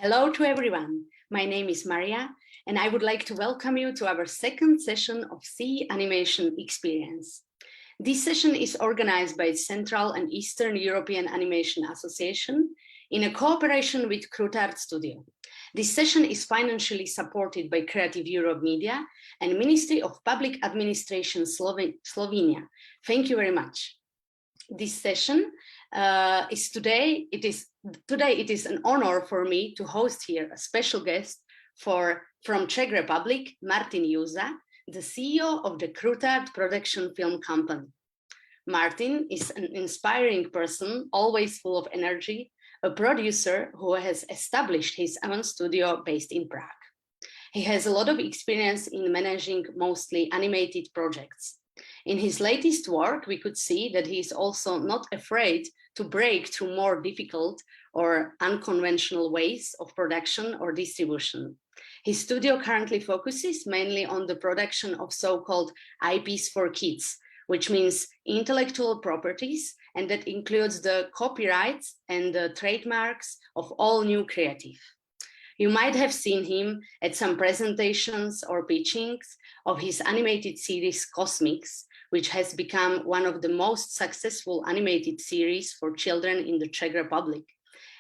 Hello to everyone. My name is Maria, and I would like to welcome you to our second session of CEE Animation Experience. This session is organized by Central and Eastern European Animation Association in a cooperation with Krutart Studio. This session is financially supported by Creative Europe Media and Ministry of Public Administration Slovenia. Thank you very much. This session today it is an honor for me to host here a special guest from Czech Republic, Martin Jůza, the CEO of the Krutart production film company. Martin is an inspiring person, always full of energy, a producer who has established his own studio based in Prague. He has a lot of experience in managing mostly animated projects. In his latest work, we could see that he is also not afraid to break through more difficult or unconventional ways of production or distribution. His studio currently focuses mainly on the production of so-called IPs for kids, which means intellectual properties, and that includes the copyrights and the trademarks of all new creative. You might have seen him at some presentations or pitchings of his animated series Kosmix, which has become one of the most successful animated series for children in the Czech Republic.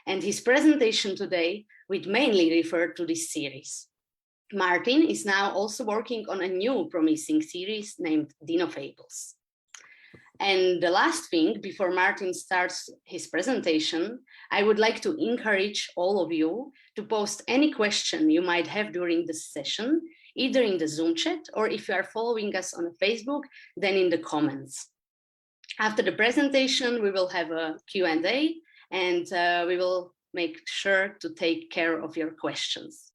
And his presentation today would mainly refer to this series. Martin is now also working on a new promising series named Dino Fables. And the last thing, before Martin starts his presentation, I would like to encourage all of you to post any question you might have during the session, either in the Zoom chat or if you are following us on Facebook, then in the comments. After the presentation, we will have a Q&A and we will make sure to take care of your questions.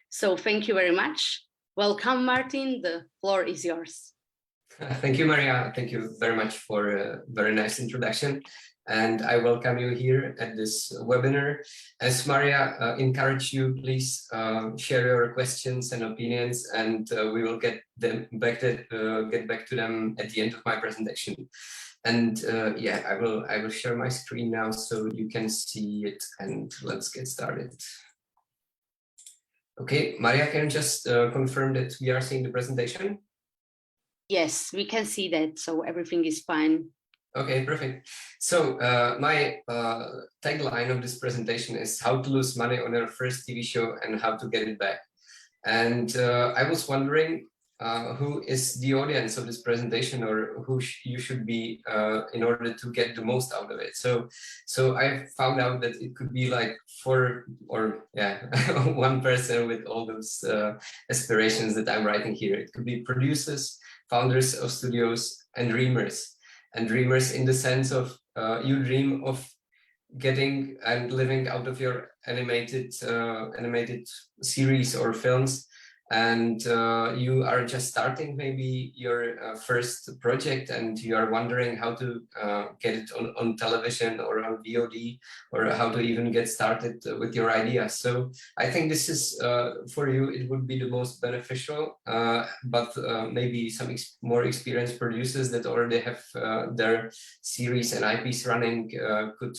So thank you very much. Welcome, Martin. The floor is yours. Thank you, Maria. Thank you very much for a very nice introduction. And I welcome you here at this webinar. As Maria encouraged you, please share your questions and opinions, and we will get back to them at the end of my presentation. And yeah, I will share my screen now so you can see it, and let's get started. Okay, Maria, can you just confirm that we are seeing the presentation? Yes, we can see that, so everything is fine. Okay, perfect. So my tagline of this presentation is how to lose money on your first TV show and how to get it back. And I was wondering who is the audience of this presentation, or who you should be in order to get the most out of it. So I found out that it could be like one person with all those aspirations that I'm writing here. It could be producers, founders of studios, and dreamers. And dreamers in the sense of you dream of getting and living out of your animated series or films, and you are just starting maybe your first project, and you are wondering how to get it on television or on VOD, or how to even get started with your idea. So I think this is for you, it would be the most beneficial, but maybe some more experienced producers that already have their series and IPs running could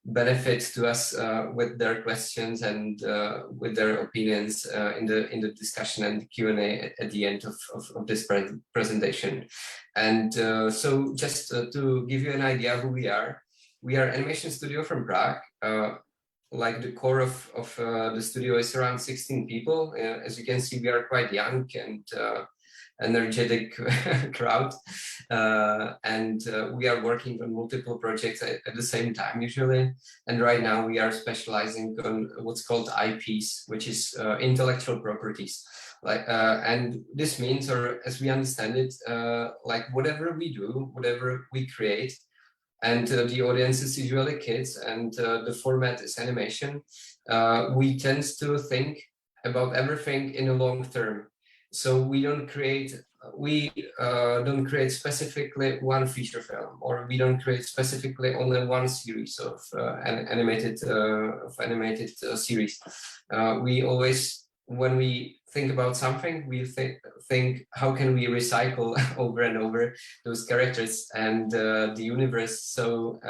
benefit to us with their questions and with their opinions in the discussion and Q&A at the end of this presentation. And so just to give you an idea who we are animation studio from Prague. Like the core of the studio is around 16 people. As you can see, we are quite young and energetic crowd, and we are working on multiple projects at the same time usually. And right now we are specializing on what's called IPs, which is intellectual properties. And this means, or as we understand it, like whatever we do, whatever we create, and the audience is usually kids, and the format is animation, we tend to think about everything in the long term. So we don't create specifically one feature film, or we don't create specifically only one series of animated series. We always when we think about something, we think how can we recycle over and over those characters and the universe, so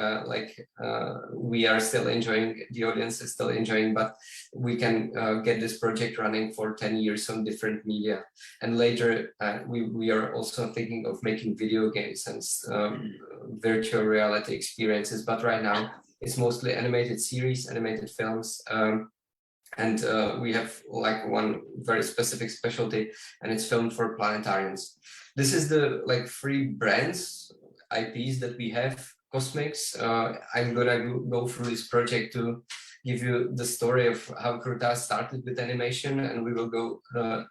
we are still enjoying, the audience is still enjoying, but we can get this project running for 10 years on different media. And later we are also thinking of making video games and virtual reality experiences, but right now it's mostly animated series, animated films. And we have like one very specific specialty, and it's filmed for planetariums. This is the like 3 brands, IPs that we have. Kosmix, I'm gonna go through this project to give you the story of how Krutart started with animation, and we will go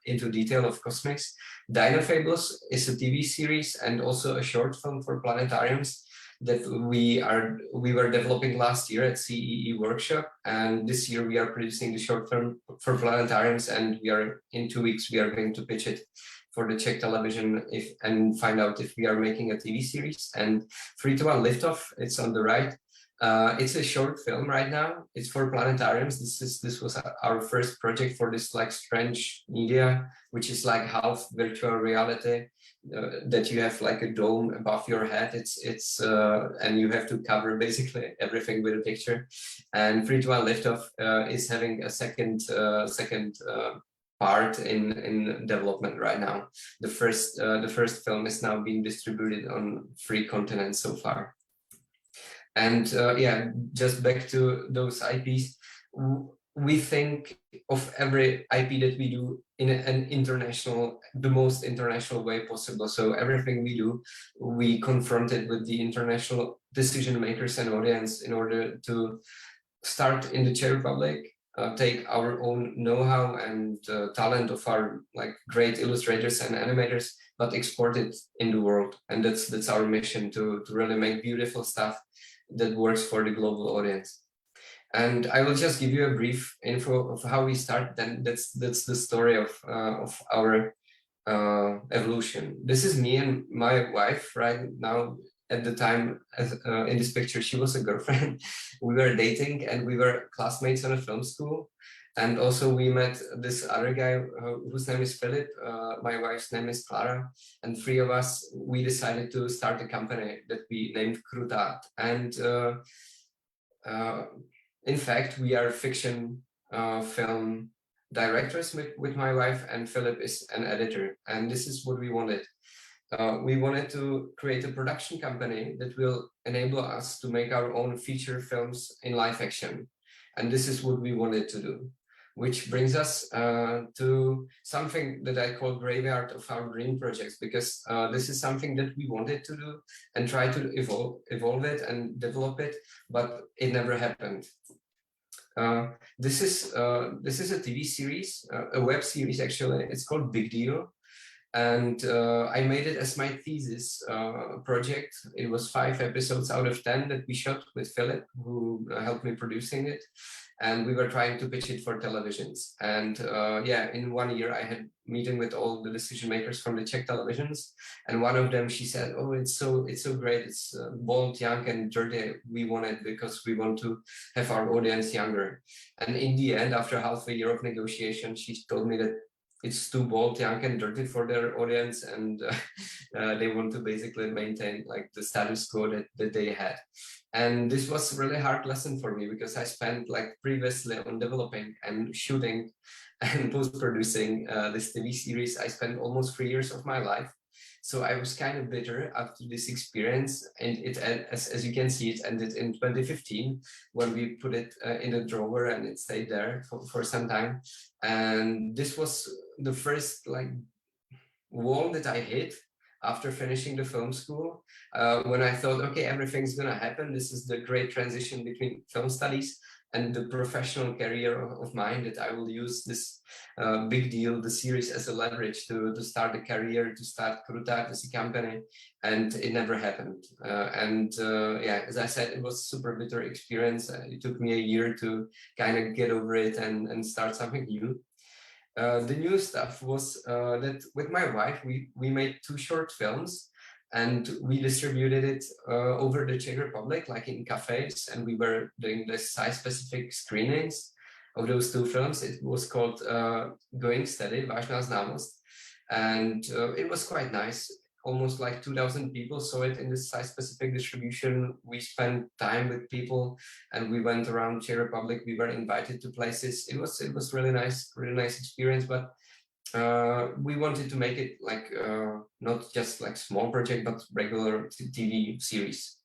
into detail of Kosmix. Dinofables is a TV series and also a short film for planetariums that we were developing last year at CEE workshop, and this year we are producing the short film for planetariums, and we are in 2 weeks we are going to pitch it for the Czech television and find out if we are making a TV series. And 3, 2, 1 Liftoff, it's on the right. It's a short film right now. It's for planetariums. This was our first project for this like strange media, which is like half virtual reality, that you have like a dome above your head. It's and you have to cover basically everything with a picture. And 3, 2, 1 Liftoff is having a second part in development right now. The first film is now being distributed on 3 continents so far. And yeah, just back to those IPs, we think of every IP that we do in the most international way possible. So everything we do, we confront it with the international decision makers and audience in order to start in the Czech Republic, take our own know-how and talent of our like great illustrators and animators, but export it in the world. And that's our mission, to really make beautiful stuff that works for the global audience. And I will just give you a brief info of how we start. Then that's the story of our evolution. This is me and my wife right now. At the time, in this picture, she was a girlfriend. We were dating and we were classmates on a film school. And also we met this other guy whose name is Philip. My wife's name is Clara. And 3 of us, we decided to start a company that we named Krutart. And in fact, we are fiction film directors with my wife, and Philip is an editor. And this is what we wanted. We wanted to create a production company that will enable us to make our own feature films in live action. And this is what we wanted to do, which brings us to something that I call graveyard of our dream projects, because this is something that we wanted to do and try to evolve it and develop it, but it never happened. This is a TV series, a web series actually. It's called Big Deal. And I made it as my thesis project. It was 5 episodes out of 10 that we shot with Philip, who helped me producing it. And we were trying to pitch it for televisions. And yeah, in 1 year, I had meeting with all the decision makers from the Czech televisions. And one of them, she said, "Oh, it's so great. It's bold, young, and dirty. We want it because we want to have our audience younger." And in the end, after half a year of negotiation, she told me that it's too bold, young, and dirty for their audience, and they want to basically maintain like the status quo that they had. And this was a really hard lesson for me, because I spent like previously on developing and shooting and post-producing this TV series. I spent almost 3 years of my life. So I was kind of bitter after this experience, and it, as you can see, it ended in 2015 when we put it in a drawer, and it stayed there for some time. And this was the first like wall that I hit after finishing the film school, when I thought, okay, everything's gonna happen. This is the great transition between film studies and the professional career of mine, that I will use this Big Deal, the series, as a leverage to start a career, to start Krutart as a company, and it never happened. Yeah, as I said, it was a super bitter experience. It took me a year to kind of get over it and start something new. The new stuff was that with my wife, we made 2 short films, and we distributed it over the Czech Republic, like in cafes, and we were doing the size-specific screenings. of those two films. It was called Going Steady, Vážná známost, and it was quite nice. Almost like 2,000 people saw it in this site-specific distribution. We spent time with people, and we went around Czech Republic. We were invited to places. It was really nice experience. But we wanted to make it like not just like small project, but regular TV series.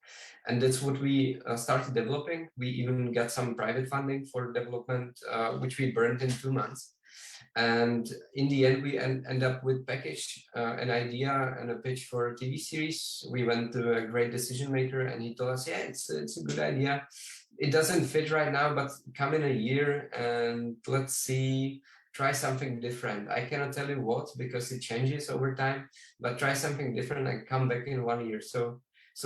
And that's what we started developing. We even got some private funding for development, which we burned in 2 months. And in the end, we end up with package, an idea and a pitch for a TV series. We went to a great decision maker, and he told us, yeah, it's a good idea. It doesn't fit right now, but come in a year and let's see, try something different. I cannot tell you what, because it changes over time, but try something different and come back in 1 year. So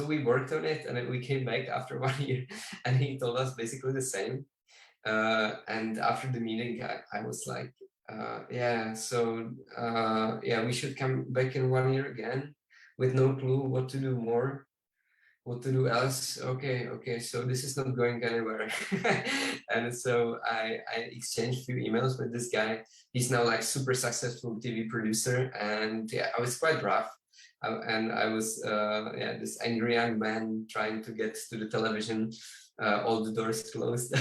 we worked on it, and then we came back after 1 year, and he told us basically the same. And after the meeting, I was like, yeah, we should come back in 1 year again with no clue what to do more, what to do else. Okay, so this is not going anywhere. And so I exchanged a few emails with this guy. He's now like super successful TV producer, and yeah, I was quite rough. And I was this angry young man trying to get to the television, all the doors closed.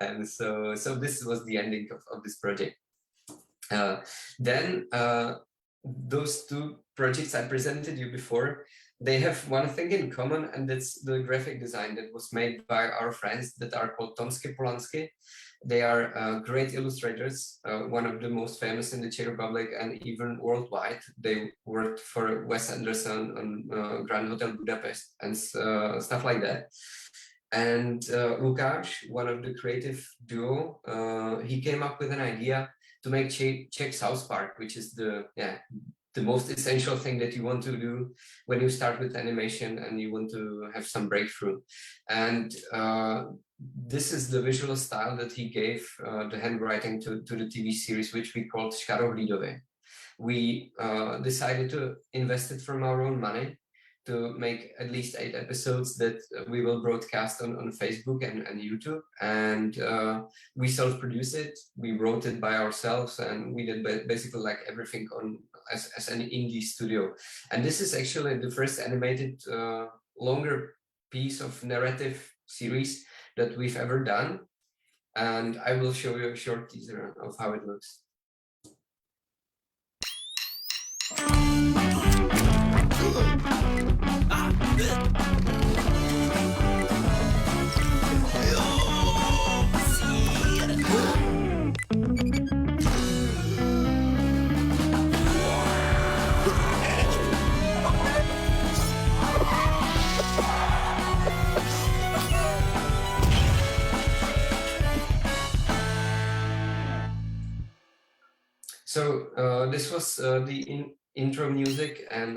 And so this was the ending of this project. Then those two projects I presented you before, they have one thing in common, and that's the graphic design that was made by our friends that are called Tomsky Polansky. They are great illustrators, one of the most famous in the Czech Republic and even worldwide. They worked for Wes Anderson on Grand Hotel Budapest and stuff like that. And Lukáš, one of the creative duo, he came up with an idea to make Czech South Park, which is the most essential thing that you want to do when you start with animation and you want to have some breakthrough. And this is the visual style that he gave the handwriting to the TV series, which we called Škarohlídové. We decided to invest it from our own money to make at least 8 episodes that we will broadcast on Facebook and YouTube. And we self-produced it. We wrote it by ourselves, and we did basically like everything as an indie studio. And this is actually the first animated longer piece of narrative series that we've ever done. And I will show you a short teaser of how it looks. So this was the intro music and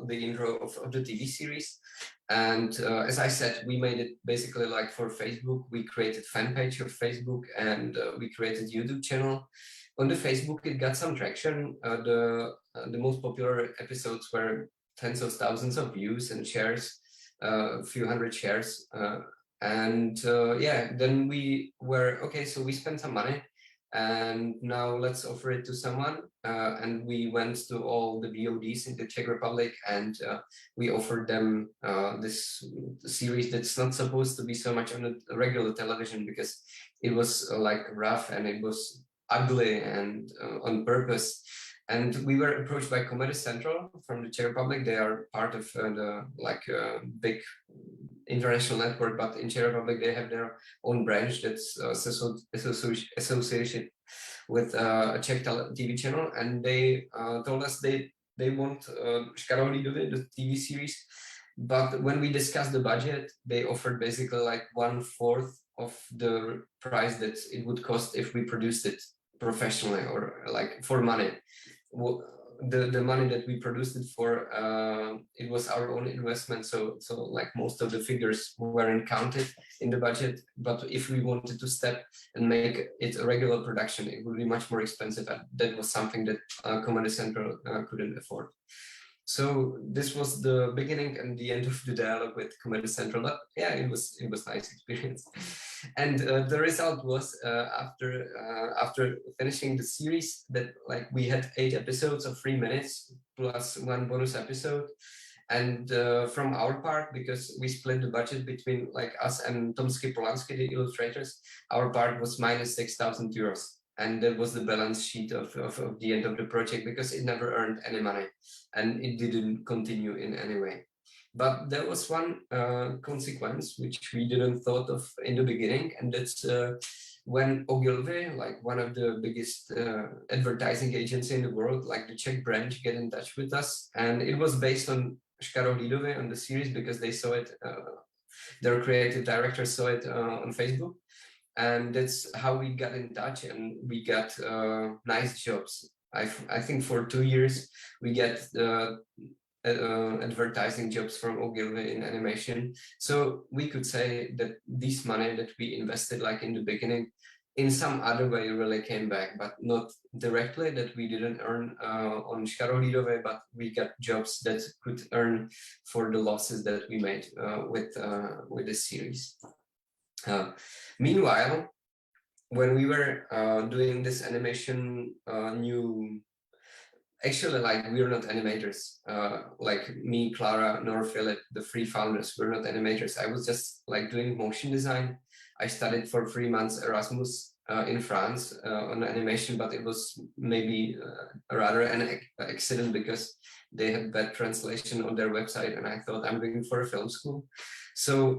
the intro of the TV series. And as I said, we made it basically like for Facebook. We created fan page of Facebook, and we created YouTube channel. On the Facebook, it got some traction. The most popular episodes were tens of thousands of views and shares, a few hundred shares. Then we were, okay, so we spent some money, and now let's offer it to someone. And we went to all the VODs in the Czech Republic, and we offered them this series that's not supposed to be so much on a regular television, because it was like rough and it was ugly and on purpose. And we were approached by Comedy Central from the Czech Republic. They are part of the big international network, but in Czech Republic they have their own branch that's association with a Czech TV channel, and they told us they want Škarohlídové, the TV series, but when we discussed the budget, they offered basically like 1/4 of the price that it would cost if we produced it professionally, or like for money. The money that we produced it for, it was our own investment, so like most of the figures weren't counted in the budget. But if we wanted to step and make it a regular production, it would be much more expensive, and that was something that Comedy Central couldn't afford. So this was the beginning and the end of the dialogue with Comedy Central. But yeah, it was a nice experience. And the result was after finishing the series that like we had 8 episodes of 3 minutes plus 1 bonus episode. And from our part, because we split the budget between like us and Tomsky Polanski, the illustrators, our part was minus 6,000 euros. And that was the balance sheet of the end of the project, because it never earned any money and it didn't continue in any way. But there was one consequence which we didn't thought of in the beginning, and that's when Ogilvy, like one of the biggest advertising agencies in the world, like the Czech branch, get in touch with us. And it was based on Škarohlídové, on the series, because they saw it, their creative director saw it on Facebook. And that's how we got in touch, and we got nice jobs. I think for 2 years we get advertising jobs from Ogilvy in animation. So we could say that this money that we invested like in the beginning, in some other way really came back, but not directly, that we didn't earn on Škarohlídové, but we got jobs that could earn for the losses that we made with the series. Meanwhile, when we were doing this animation actually, like, we're not animators, like me, Clara, nor Philip, the 3 founders, we're not animators. I was just like doing motion design. I studied for 3 months Erasmus in France on animation, but it was maybe rather an accident, because they had bad translation on their website, and I thought I'm looking for a film school. So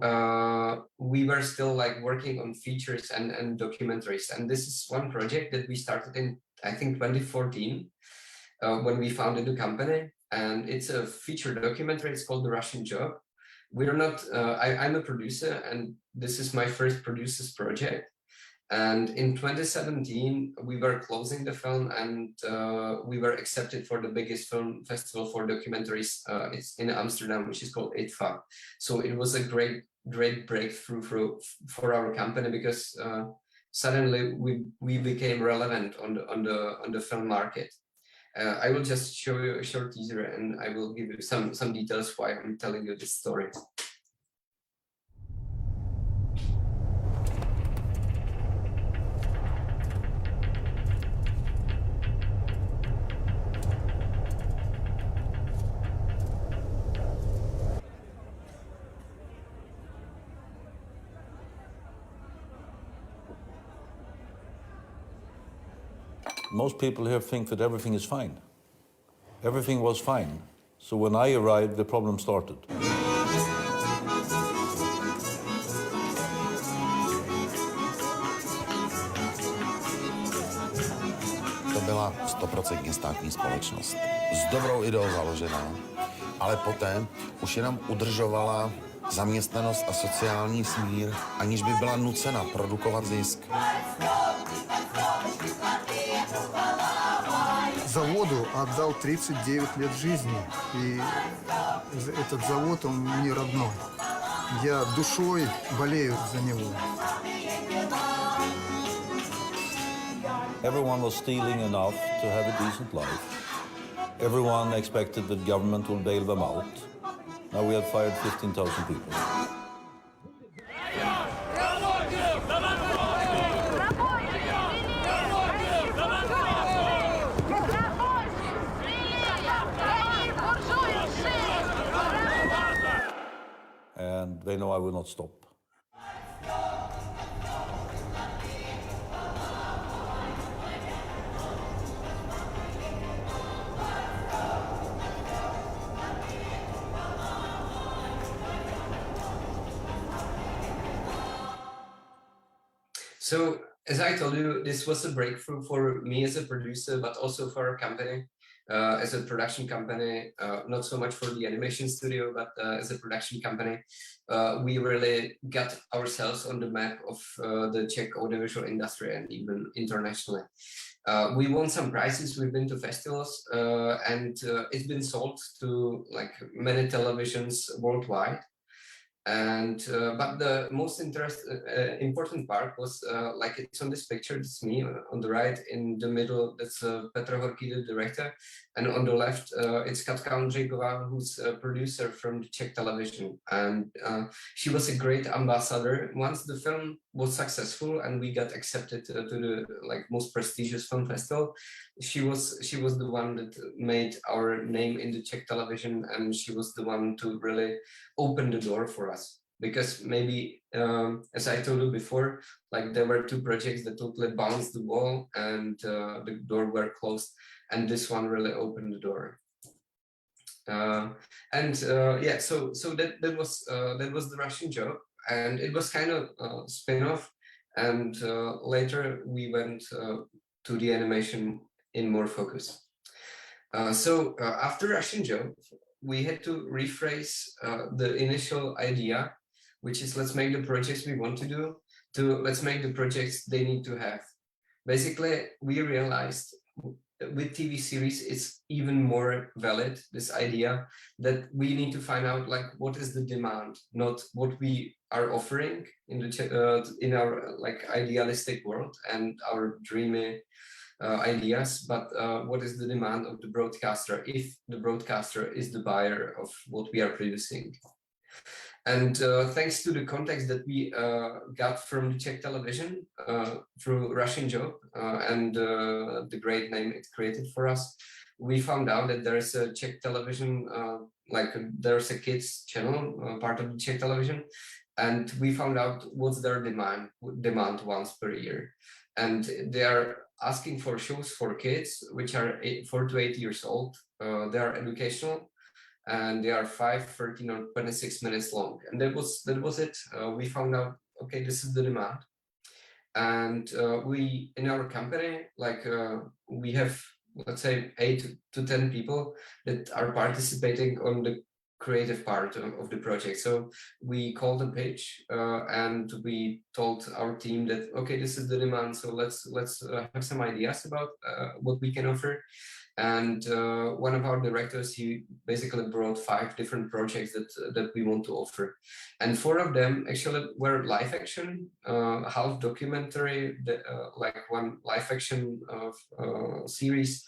we were still like working on features and documentaries. And this is one project that we started in, I think, 2014. When we founded the company, and it's a feature documentary. It's called The Russian Job. We're not, I'm a producer, and this is my first producer's project. And in 2017, we were closing the film, and we were accepted for the biggest film festival for documentaries. It's in Amsterdam, which is called IDFA. So it was a great breakthrough for our company, because suddenly we became relevant on the film market. I will just show you a short teaser, and I will give you some details why I'm telling you this story. Most people here think that everything is fine. Everything was fine. So when I arrived, the problem started. To byla 100% státní společnost. S dobrou ideou založená, ale poté už jenom udržovala zaměstnanost a sociální smír, aniž by byla nucena produkovat zisk. Заводу отдал 39 лет жизни, и этот завод, он мне родной. Я душой болею за него. Everyone was stealing enough to have a decent life. Everyone expected that government will bail them out. Now we have fired 15,000 people. And they know I will not stop. So, as I told you, this was a breakthrough for me as a producer, but also for our company. As a production company, not so much for the animation studio, but as a production company, we really got ourselves on the map of the Czech audiovisual industry, and even internationally. We won some prizes, we've been to festivals, and it's been sold to like many televisions worldwide. And but the most important part was like it's on this picture. It's me on the right. In the middle, that's Petr Horký, the director, and on the left, it's Katka Ondřejková, who's a producer from the Czech television, and she was a great ambassador. Once the film was successful and we got accepted to the like most prestigious film festival. She was the one that made our name in the Czech television, and she was the one to really open the door for us. Because maybe, as I told you before, like there were two projects that totally bounced the wall and the door were closed, and this one really opened the door. Yeah, so that was the Russian job, and it was kind of a spin-off. And later we went to the animation in more focus. After Russian job, we had to rephrase the initial idea, which is let's make the projects we want to do, to let's make the projects they need to have. Basically, we realized with TV series, it's even more valid, this idea that we need to find out like what is the demand, not what we are offering in the in our like idealistic world and our dreamy ideas, but what is the demand of the broadcaster if the broadcaster is the buyer of what we are producing. And thanks to the context that we got from the Czech television through Russian job and the great name it created for us, we found out that there is a Czech television, like there's a kids channel, part of the Czech television, and we found out what's their demand once per year. And they are asking for shows for kids, which are 4 to 8 years old. They are educational, and they are 5, 13, or 26 minutes long. And that was it. We found out, okay, this is the demand. And we, in our company, like we have, let's say 8 to 10 people that are participating on the creative part of the project. So we called a pitch and we told our team that, okay, this is the demand. So let's have some ideas about what we can offer. And one of our directors, he basically brought 5 different projects that we want to offer. And 4 of them actually were live action, half documentary, like one live action series.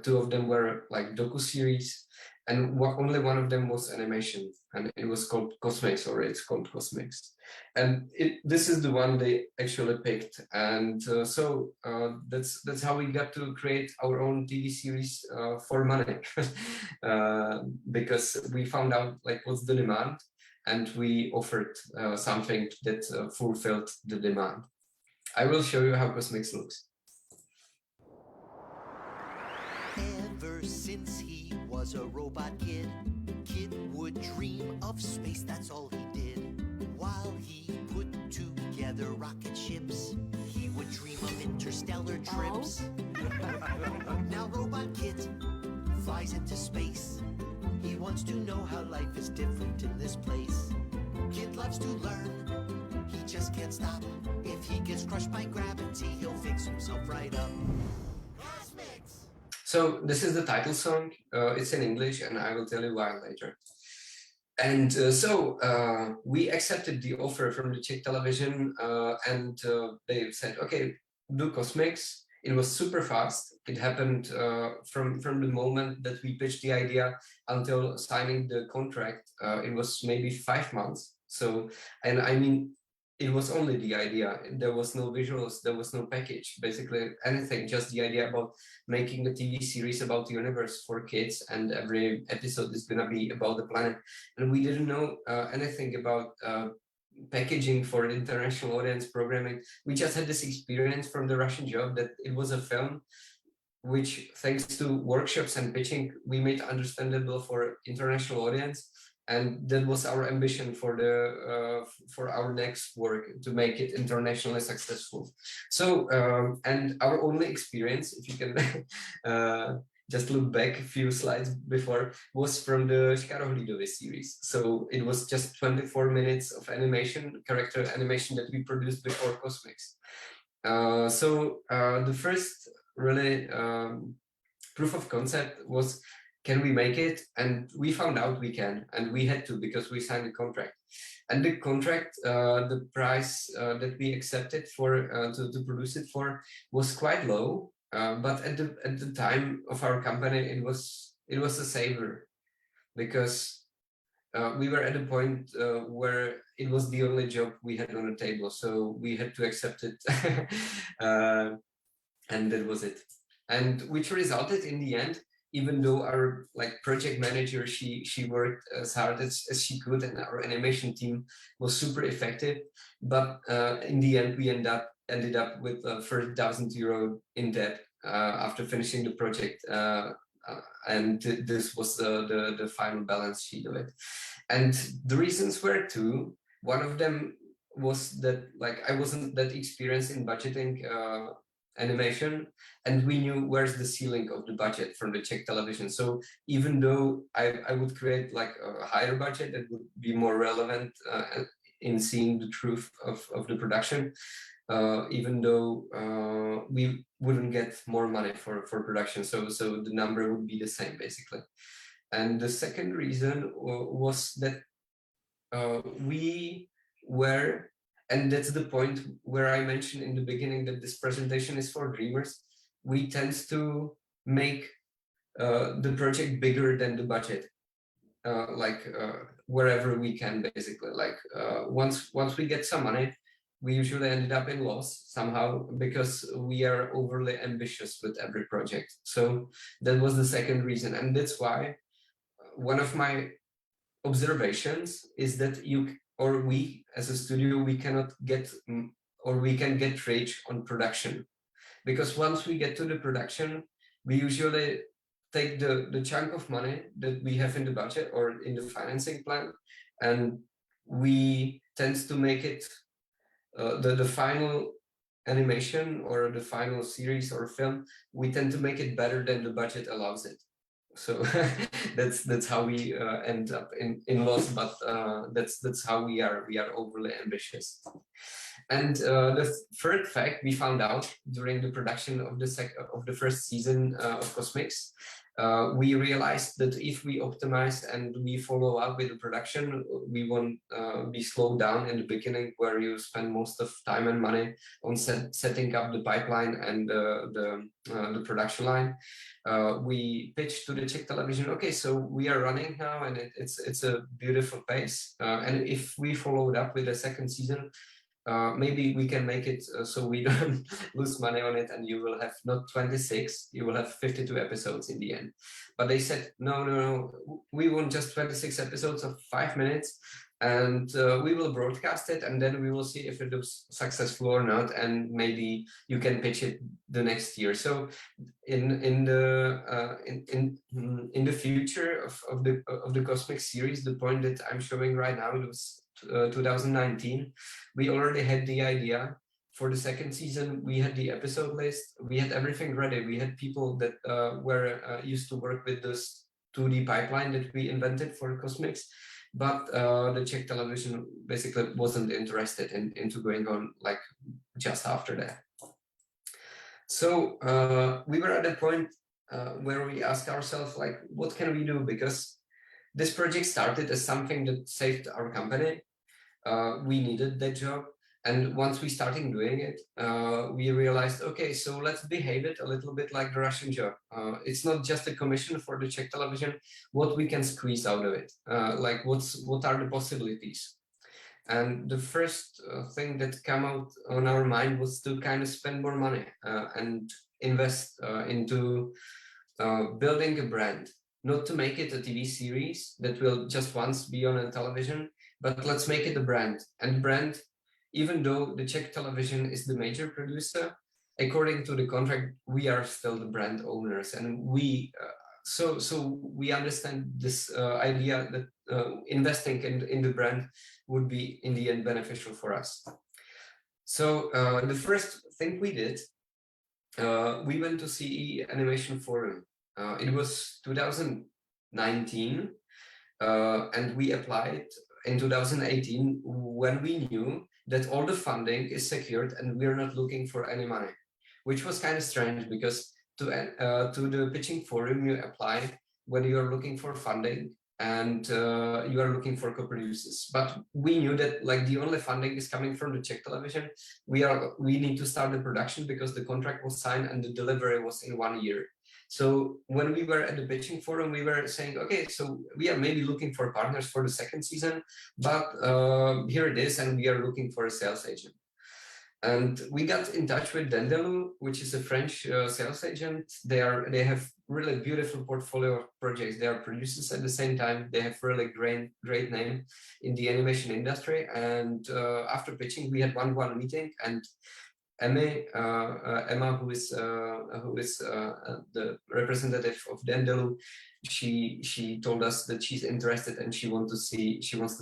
2 of them were like docu-series, and only one of them was animation, and it was called Kosmix, or it's called Kosmix. And this is the one they actually picked. And so that's how we got to create our own TV series for money, because we found out like what's the demand, and we offered something that fulfilled the demand. I will show you how Kosmix looks. Ever since he was a robot kid, Kid would dream of space, that's all he did. While he put together rocket ships, he would dream of interstellar trips. Now Robot Kid flies into space. He wants to know how life is different in this place. Kid loves to learn, he just can't stop. If he gets crushed by gravity, he'll fix himself right up. Kosmix! So this is the title song. It's in English, and I will tell you why later. And so we accepted the offer from the Czech television, and they said, okay, do Kosmix. It was super fast. It happened from the moment that we pitched the idea until signing the contract. It was maybe 5 months. So, and I mean, it was only the idea. There was no visuals, there was no package, basically anything, just the idea about making a TV series about the universe for kids, and every episode is gonna be about the planet. And we didn't know anything about packaging for an international audience, programming. We just had this experience from the Russian job that it was a film which, thanks to workshops and pitching, we made understandable for international audience. And that was our ambition for our next work, to make it internationally successful. So, and our only experience, if you can just look back a few slides before, was from the Škarohlídovy series. So it was just 24 minutes of animation, character animation that we produced before Kosmix. So the first really proof of concept was, can we make it? And we found out we can, and we had to, because we signed a contract. And the contract, the price that we accepted for to produce it for was quite low. But at the time of our company, it was a saver, because we were at a point where it was the only job we had on the table, so we had to accept it. And that was it. And which resulted in the end, even though our project manager, she worked as hard as she could, and our animation team was super effective, but in the end we ended up with €1,000 in debt after finishing the project, and this was the final balance sheet of it. And the reasons were two. One of them was that I wasn't that experienced in budgeting animation, and we knew where's the ceiling of the budget from the Czech television. So even though I would create a higher budget that would be more relevant in seeing the truth of the production, even though we wouldn't get more money for production, so the number would be the same basically. And the second reason was that we were, and that's the point where I mentioned in the beginning that this presentation is for dreamers, we tend to make the project bigger than the budget, wherever we can basically. Once we get some money, we usually ended up in loss somehow because we are overly ambitious with every project. So that was the second reason, and that's why one of my observations is that we as a studio, we cannot get, or we can get rich on production, because once we get to the production, we usually take the chunk of money that we have in the budget or in the financing plan, and we tend to make it the final animation or the final series or film, we tend to make it better than the budget allows it. So that's how we end up in loss, but that's how we are overly ambitious. And the third fact we found out during the production of the first season of Kosmix, we realized that if we optimize and we follow up with the production, we won't be slowed down in the beginning, where you spend most of time and money on setting up the pipeline and the production line. We pitched to the Czech television, okay, so we are running now, and it's a beautiful pace. And if we followed up with a second season, maybe we can make it so we don't lose money on it, and you will have not 26, you will have 52 episodes in the end. But they said, no, we want just 26 episodes of 5 minutes, and we will broadcast it, and then we will see if it was successful or not, and maybe you can pitch it the next year. So in the future of the Kosmix series, the point that I'm showing right now, it was 2019, we already had the idea for the second season. We had the episode list, we had everything ready. We had people that were used to work with this 2D pipeline that we invented for Kosmix, but the Czech television basically wasn't interested into going on just after that. So we were at a point where we asked ourselves, what can we do? Because this project started as something that saved our company. We needed that job, and once we started doing it, we realized, okay, so let's behave it a little bit like the Russian job. It's not just a commission for the Czech television. What we can squeeze out of it? What are the possibilities? And the first thing that came out on our mind was to kind of spend more money and invest into building a brand. Not to make it a TV series that will just once be on a television, but let's make it a brand. And brand, even though the Czech television is the major producer, according to the contract, we are still the brand owners. And we, so we understand this idea that investing in the brand would be in the end beneficial for us. So the first thing we did, we went to CEE Animation Forum. It was 2019, and we applied in 2018 when we knew that all the funding is secured and we're not looking for any money, which was kind of strange, because to the pitching forum you apply when you're looking for funding, and you are looking for co-producers. But we knew that like the only funding is coming from the Czech television. We need to start the production because the contract was signed and the delivery was in 1 year. So when we were at the pitching forum, we were saying, okay, so we are maybe looking for partners for the second season, but here it is, and we are looking for a sales agent. And we got in touch with Dendelu, which is a French sales agent. They have really beautiful portfolio of projects. They are producers at the same time. They have really great name in the animation industry. And after pitching, we had one meeting, and Emma, who is the representative of Dendelu, she told us that she's interested and she wants to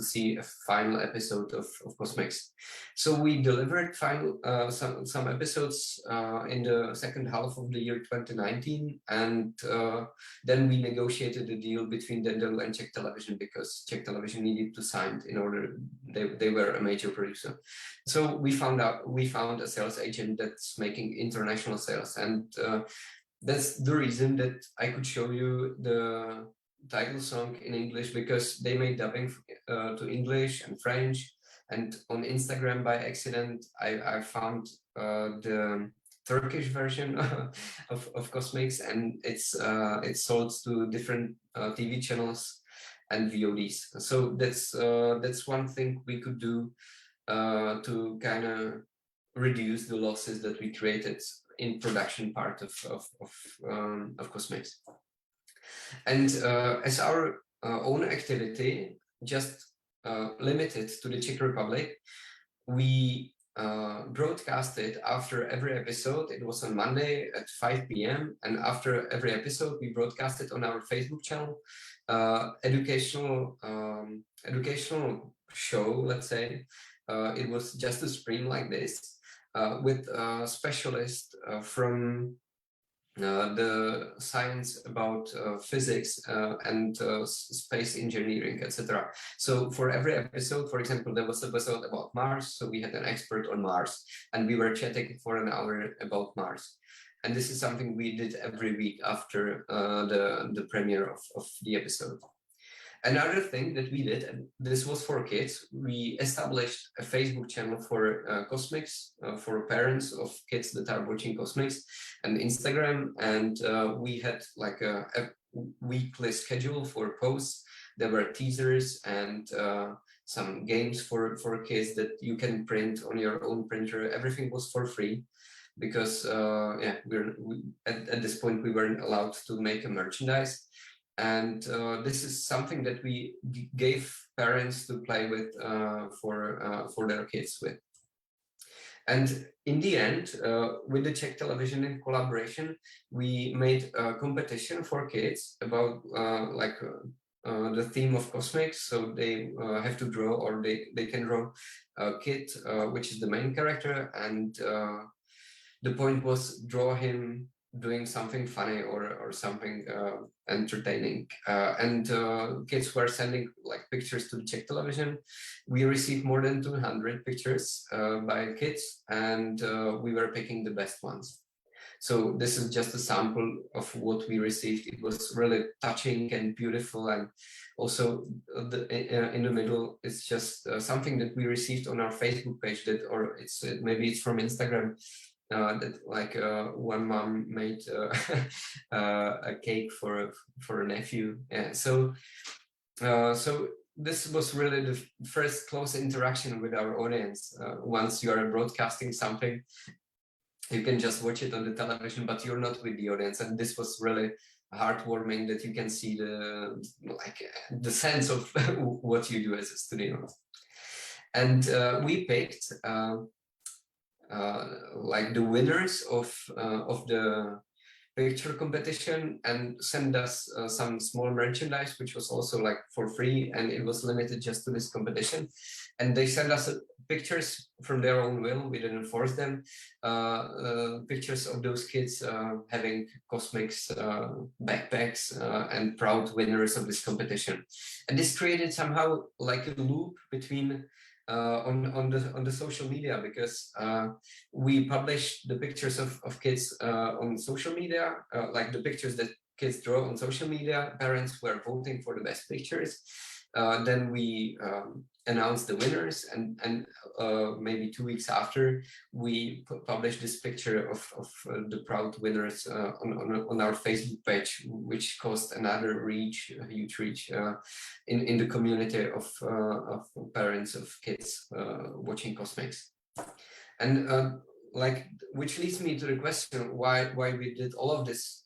see a final episode of Kosmix. So we delivered some episodes in the second half of the year 2019, and then we negotiated a deal between Dendelu and Czech Television because Czech Television needed to sign in order they were a major producer. So we found a sales agent that's making international sales, and that's the reason that I could show you the title song in English, because they made dubbing to English and French. And on Instagram by accident, I found the Turkish version of Kosmix, and it's sold to different TV channels and VODs. So that's one thing we could do to kind of reduce the losses that we created in production part of Kosmix. And as our own activity just limited to the Czech Republic, we broadcasted after every episode. It was on Monday at 5 p.m. and after every episode we broadcasted on our Facebook channel educational show, let's say. It was just a stream like this with a specialist from the science about physics and space engineering, etc. So for every episode, for example, there was an episode about Mars, so we had an expert on Mars, and we were chatting for an hour about Mars. And this is something we did every week after the premiere of the episode. Another thing that we did, and this was for kids, we established a Facebook channel for Kosmix, for parents of kids that are watching Kosmix, and Instagram, and we had like a weekly schedule for posts. There were teasers and some games for kids that you can print on your own printer. Everything was for free, because at this point we weren't allowed to make a merchandise. And this is something that we gave parents to play with for their kids with. And in the end, with the Czech Television in collaboration, we made a competition for kids about the theme of Kosmix. So they have to draw, or they can draw a kid, which is the main character. And the point was draw him doing something funny or something entertaining, and kids were sending like pictures to the Czech Television. We received more than 200 pictures by kids, and we were picking the best ones. So this is just a sample of what we received. It was really touching and beautiful, and also in the middle it's just something that we received on our Facebook page, that, or it's maybe it's from Instagram. That like one mom made a cake for a nephew. Yeah, so this was really the first close interaction with our audience. Once you are broadcasting something, you can just watch it on the television, but you're not with the audience. And this was really heartwarming, that you can see the sense of what you do as a studio. And we picked like the winners of the picture competition, and send us some small merchandise, which was also like for free, and it was limited just to this competition. And they sent us pictures from their own will. We didn't force them. Pictures of those kids having Kosmix backpacks and proud winners of this competition. And this created somehow like a loop between on the social media, because we published the pictures of kids on social media, like the pictures that kids draw on social media. Parents were voting for the best pictures. Then we announced the winners, and maybe 2 weeks after, we published this picture of the proud winners on our Facebook page, which caused another reach, a huge reach in the community of parents of kids watching Kosmix. And which leads me to the question why we did all of this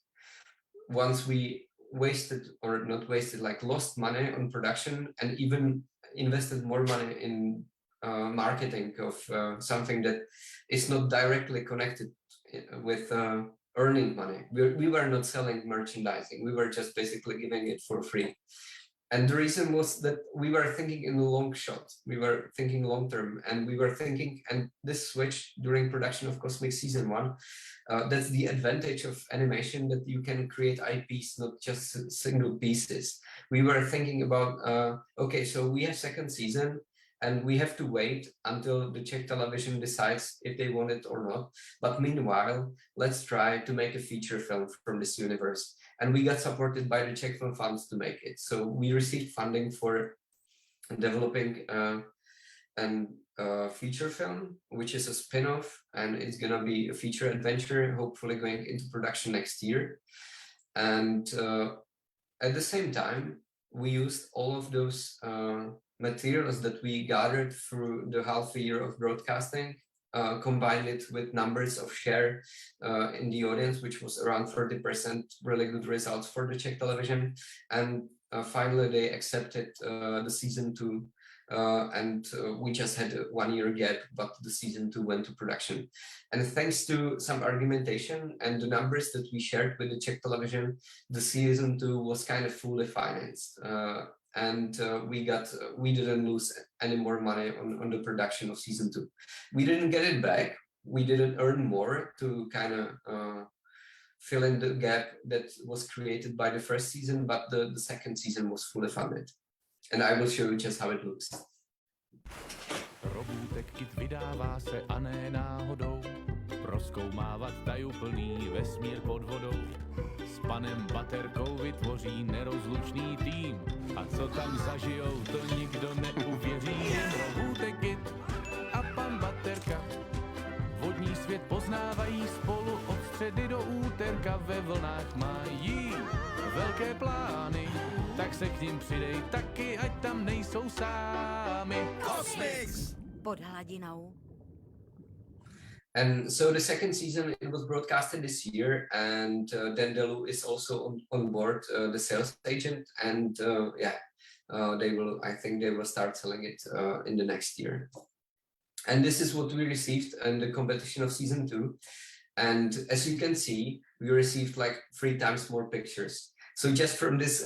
once we wasted, or not wasted, like lost money on production and even invested more money in marketing of something that is not directly connected with earning money. We were not selling merchandising. We were just basically giving it for free. And the reason was that we were thinking in the long shot. We were thinking long term, and we were thinking, and this switch during production of Kosmix season 1, that's the advantage of animation, that you can create IPs, not just single pieces. We were thinking about, okay, so we have second season, and we have to wait until the Czech television decides if they want it or not. But meanwhile, let's try to make a feature film from this universe. And we got supported by the Czech Film Funds to make it. So we received funding for developing a feature film, which is a spin-off, and it's gonna be a feature adventure, hopefully going into production next year. And at the same time, we used all of those materials that we gathered through the half a year of broadcasting, combined it with numbers of share in the audience, which was around 30%, really good results for the Czech television. And finally, they accepted the season 2, and we just had a 1 year gap, but the season 2 went to production. And thanks to some argumentation and the numbers that we shared with the Czech television, the season 2 was kind of fully financed. And we didn't lose any more money on the production of season 2. We didn't get it back. We didn't earn more to kind of fill in the gap that was created by the first season, but the second season was fully funded. And I will show you just how it looks. Robůtek kit vydává se a ne náhodou prozkoumávat tajuplný vesmír pod vodou. S panem Baterkou vytvoří nerozlučný tým a co tam zažijou, to nikdo neuvěří. Robůtek kit a pan Baterka vodní svět poznávají spolu od středy do úterka, ve vlnách mají velké plány, tak se k nim přidej taky, ať tam nejsou sámi. Kosmix! Pod hladinou. And so the second season, it was broadcasted this year, and Dendelu is also on board, the sales agent, and I think they will start selling it in the next year. And this is what we received in the competition of season 2. And as you can see, we received like 3 times more pictures. So just from this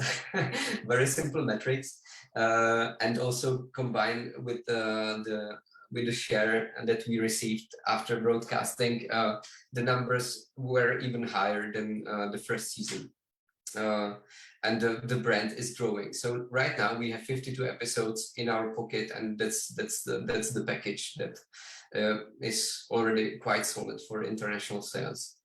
very simple metrics, and also combined with the share that we received after broadcasting, the numbers were even higher than the first season. And the brand is growing. So right now we have 52 episodes in our pocket, and that's the package that is already quite solid for international sales.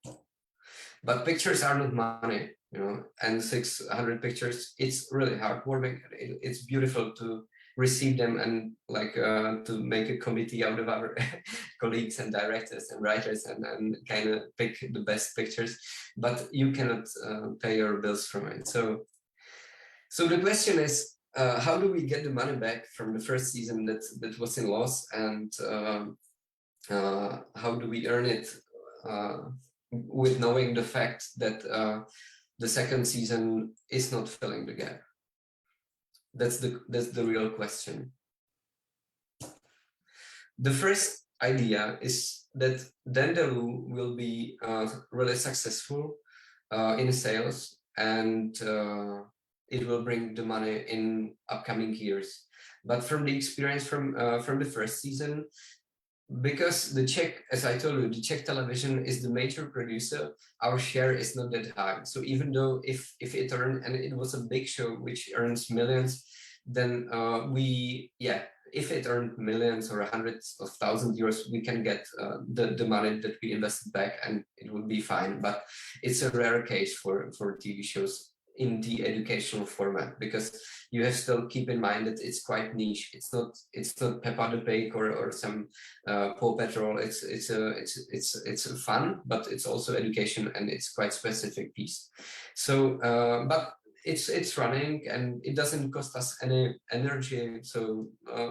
But pictures are not money, you know, and 600 pictures, it's really heartwarming. It's beautiful to receive them and like to make a committee out of our colleagues and directors and writers and kind of pick the best pictures, but you cannot pay your bills from it. So the question is, how do we get the money back from the first season that was in loss, and how do we earn it with knowing the fact that the second season is not filling the gap? That's the real question. The first idea is that Dendelu will be really successful in sales, and it will bring the money in upcoming years. But from the experience from the first season, because the Czech, as I told you, the Czech television is the major producer, our share is not that high. So even though if it earned, and it was a big show which earns millions, then if it earned millions or hundreds of thousands euros, we can get the money that we invested back, and it would be fine. But it's a rare case for TV shows in the educational format, because you have to keep in mind that it's quite niche. It's not Peppa the Pig or some Paw Patrol. It's fun, but it's also education, and it's quite specific piece. So, but it's running, and it doesn't cost us any energy. So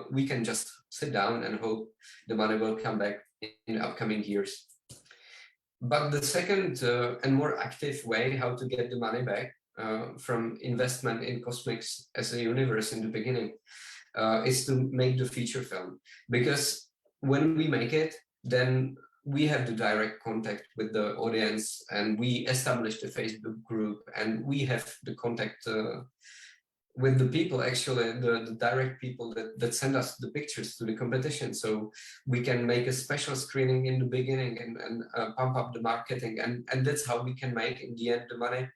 we can just sit down and hope the money will come back in upcoming years. But the second and more active way how to get the money back from investment in Kosmix as a universe in the beginning is to make the feature film. Because when we make it, then we have the direct contact with the audience, and we establish the Facebook group, and we have the contact with the people, actually the direct people that send us the pictures to the competition. So we can make a special screening in the beginning and pump up the marketing, and that's how we can make in the end the money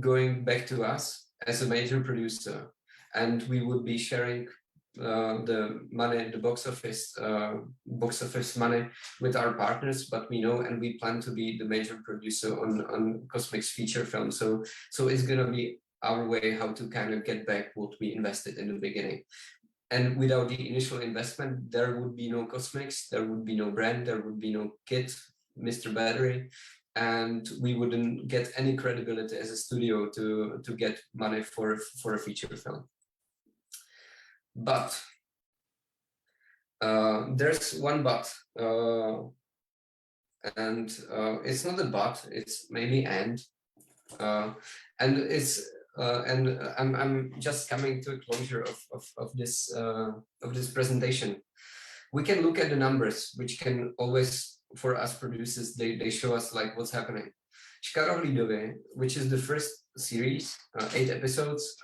going back to us as a major producer. And we would be sharing the money, the box office money with our partners, but we know and we plan to be the major producer on Kosmix feature film. So it's gonna be our way how to kind of get back what we invested in the beginning. And without the initial investment, there would be no Kosmix, there would be no brand, there would be no kit, Mr. Battery, and we wouldn't get any credibility as a studio to get money for a feature film. But there's one but, and it's not a but, it's maybe and it's and I'm just coming to a closure of this presentation. We can look at the numbers, which can always, for us producers, they show us like what's happening. Škarohlídové, which is the first series, 8 episodes,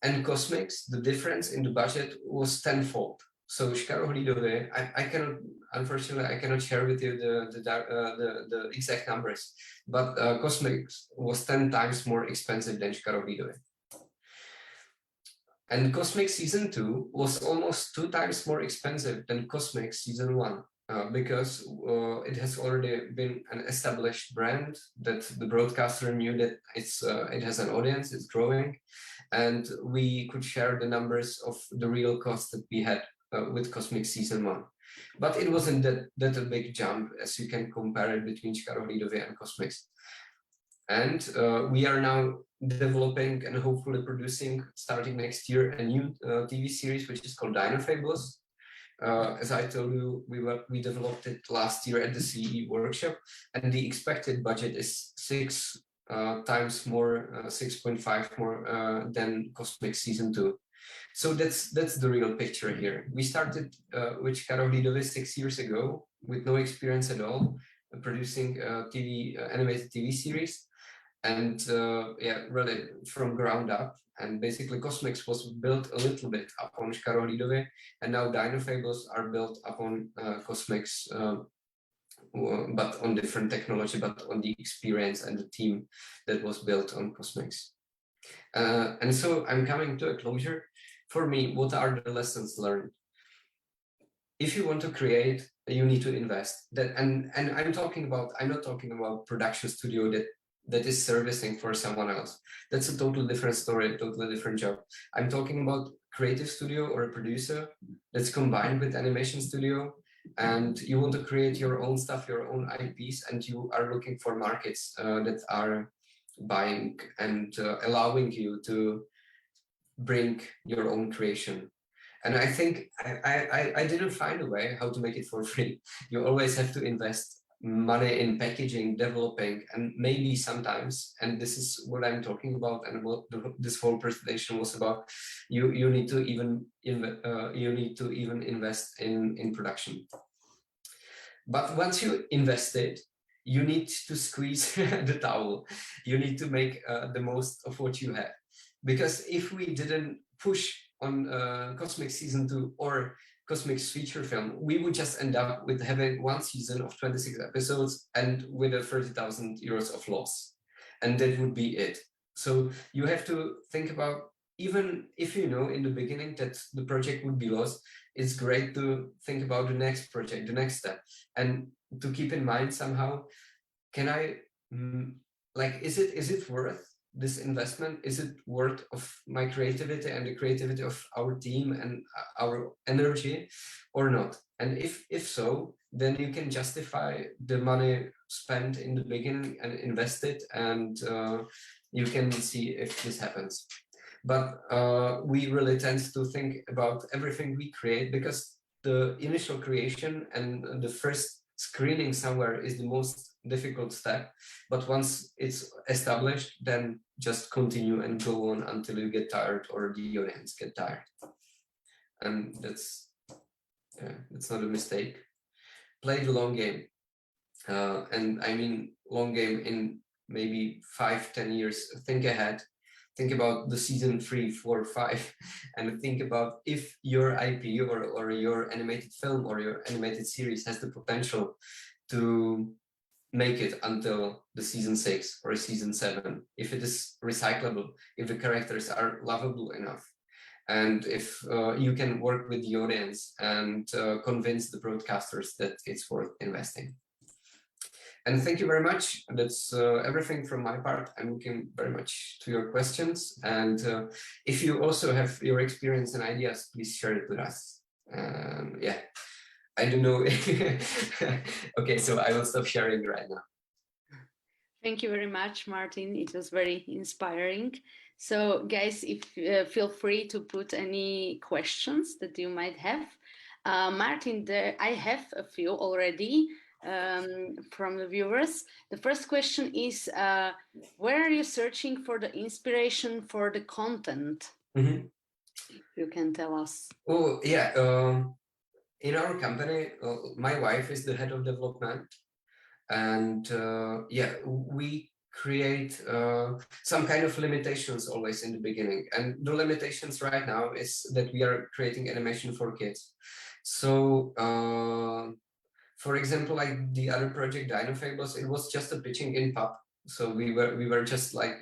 and Kosmix, the difference in the budget was tenfold. So Škarohlídové, I cannot, unfortunately, I cannot share with you the exact numbers, but Kosmix was 10 times more expensive than Škarohlídové. And Kosmix season 2 was almost 2 times more expensive than Kosmix season 1. Because it has already been an established brand that the broadcaster knew that it has an audience, it's growing, and we could share the numbers of the real cost that we had with Kosmix season 1. But it wasn't that a big jump as you can compare it between Škarohlídové and Kosmix. And we are now developing and hopefully producing, starting next year, a new TV series which is called Dino Fables. As I told you, we developed it last year at the CEE workshop, and the expected budget is 6 times more, 6.5 more than Kosmix season 2. So that's the real picture here. We started with Škarohlídové 6 years ago with no experience at all, producing animated TV series, and yeah, really from ground up. And basically Kosmix was built a little bit upon Škarohlídové, and now Dino Fables are built upon Kosmix, but on different technology, but on the experience and the team that was built on Kosmix. And so I'm coming to a closure. For me, what are the lessons learned? If you want to create, you need to invest. And I'm not talking about production studio that is servicing for someone else. That's a totally different story, a totally different job. I'm talking about creative studio or a producer that's combined with animation studio, and you want to create your own stuff, your own IPs, and you are looking for markets that are buying and allowing you to bring your own creation. And I think I didn't find a way how to make it for free. You always have to invest money in packaging, developing, and maybe sometimes, and this is what I'm talking about and what this whole presentation was about, you need to even invest in production. But once you invested, you need to squeeze the towel. You need to make the most of what you have. Because if we didn't push on Kosmix season 2 or Kosmix feature film, we would just end up with having one season of 26 episodes and with a 30,000 euros of loss. And that would be it. So you have to think about even if you know in the beginning that the project would be lost, it's great to think about the next project, the next step, and to keep in mind somehow, can I, like, is it worth this investment? Is it worth of my creativity and the creativity of our team and our energy or not? And if so, then you can justify the money spent in the beginning and invest it, and you can see if this happens. But we really tend to think about everything we create, because the initial creation and the first screening somewhere is the most difficult step. But once it's established, then just continue and go on until you get tired or the audience get tired. And that's not a mistake. Play the long game. And I mean long game in maybe 5-10 years. Think ahead. Think about the season 3, 4, 5, and think about if your IP or your animated film or your animated series has the potential to make it until the season 6 or season 7, if it is recyclable, if the characters are lovable enough, and if you can work with the audience and convince the broadcasters that it's worth investing. And thank you very much. That's everything from my part. I'm looking very much to your questions. And if you also have your experience and ideas, please share it with us. Yeah, I don't know. Okay, so I will stop sharing right now. Thank you very much, Martin. It was very inspiring. So guys, if feel free to put any questions that you might have. Martin, I have a few already. From the viewers. The first question is, where are you searching for the inspiration for the content? Mm-hmm. You can tell us. Oh, yeah. In our company, my wife is the head of development. And yeah, we create some kind of limitations always in the beginning. And the limitations right now is that we are creating animation for kids. So, for example, like the other project, Dino Fables, it was just a pitching in pub. So we were just like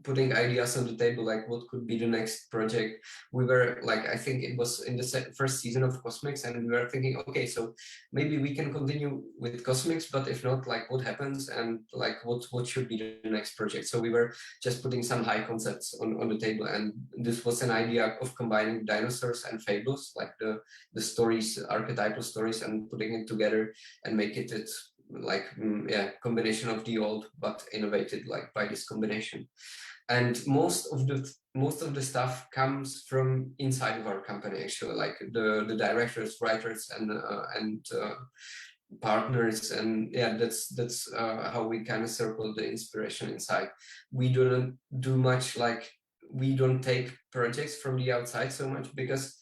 putting ideas on the table, like what could be the next project. We were like, I think it was in the first season of Kosmix, and we were thinking, okay, so maybe we can continue with Kosmix, but if not, like what happens and like what should be the next project. So we were just putting some high concepts on the table, and this was an idea of combining dinosaurs and fables, like the stories, archetypal stories, and putting it together and make it like combination of the old but innovated like by this combination. And most of the stuff comes from inside of our company, actually, like the directors, writers, and partners, and yeah, that's how we kind of circle the inspiration inside. We don't do much, like we don't take projects from the outside so much, because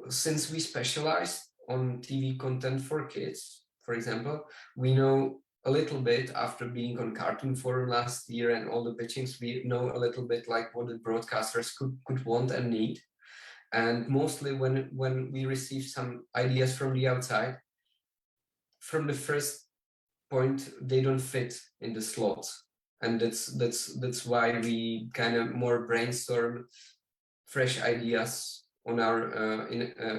since we specialize on TV content for kids, for example, we know a little bit after being on Cartoon Forum last year and all the pitchings, we know a little bit like what the broadcasters could want and need. And mostly when we receive some ideas from the outside, from the first point, they don't fit in the slots. And that's why we kind of more brainstorm fresh ideas on our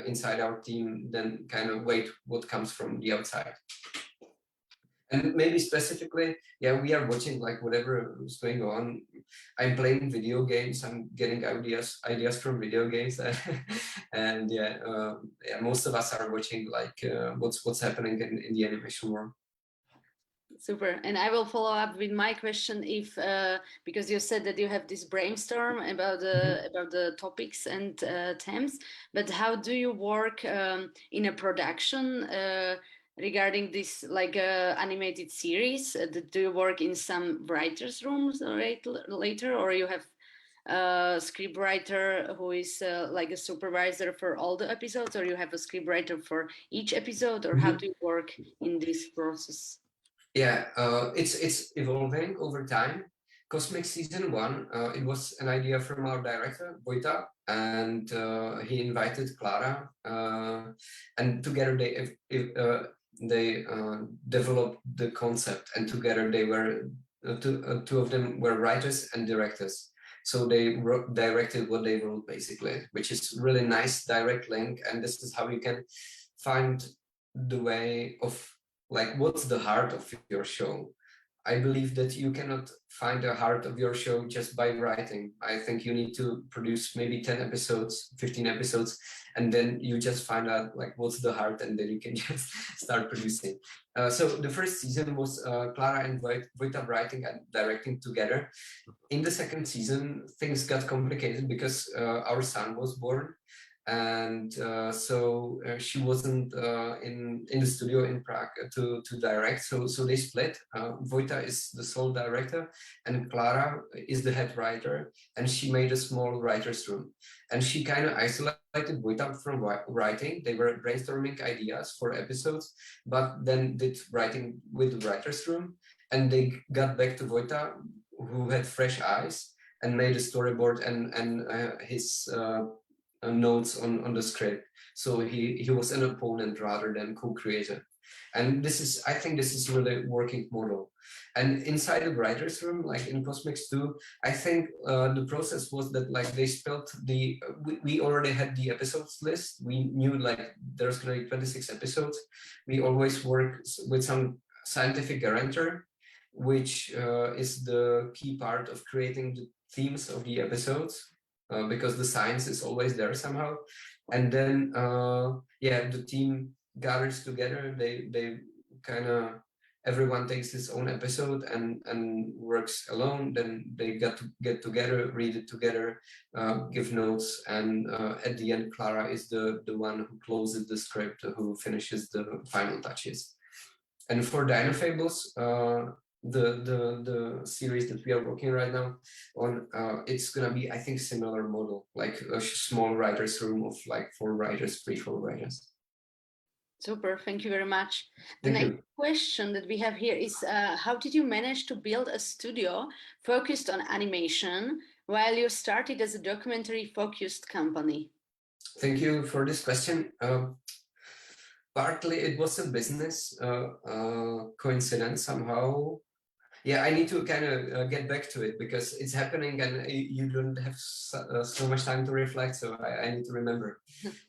inside our team, then kind of wait what comes from the outside. And maybe specifically, yeah, we are watching like whatever is going on. I'm playing video games. I'm getting ideas from video games, and yeah, most of us are watching like what's happening in the animation world. Super. And I will follow up with my question, if because you said that you have this brainstorm about the topics and themes, but how do you work in a production regarding this like animated series? Do you work in some writers' rooms later, or you have a script writer who is like a supervisor for all the episodes, or you have a script writer for each episode, or how do you work in this process? Yeah, it's evolving over time. Kosmix season 1, it was an idea from our director, Vojta, and he invited Clara, and together they developed the concept, and together they were two of them were writers and directors. So they directed what they wrote basically, which is really nice direct link. And this is how you can find the way of like, what's the heart of your show. I believe that you cannot find the heart of your show just by writing. I think you need to produce maybe 10 episodes, 15 episodes, and then you just find out like what's the heart, and then you can just start producing. So the first season was Clara and Vojta writing and directing together. In the second season, things got complicated because our son was born. And so she wasn't in the studio in Prague to direct, so they split. Vojta is the sole director, and Clara is the head writer, and she made a small writer's room. And she kind of isolated Vojta from writing. They were brainstorming ideas for episodes, but then did writing with the writer's room, and they got back to Vojta, who had fresh eyes, and made a storyboard and his notes on the script. So he was an opponent rather than co-creator. And this is, I think this is really working model. And inside the writer's room, like in Kosmix too, I think the process was that like they spelled we already had the episodes list. We knew like there's gonna be 26 episodes. We always work with some scientific guarantor, which is the key part of creating the themes of the episodes. Because the science is always there somehow. And then, yeah, the team gathers together. They kind of, everyone takes his own episode and works alone. Then they get together, read it together, give notes. And at the end, Clara is the one who closes the script, who finishes the final touches. And for Dino Fables, the series that we are working right now on, it's gonna be, I think, similar model, like a small writer's room of like 4 writers, 3-4 writers. Super, thank you very much. The Thank next you. question that we have here is, how did you manage to build a studio focused on animation while you started as a documentary-focused company? Thank you for this question. Partly it was a business coincidence somehow. Yeah, I need to kind of get back to it because it's happening and you don't have so much time to reflect. So I need to remember.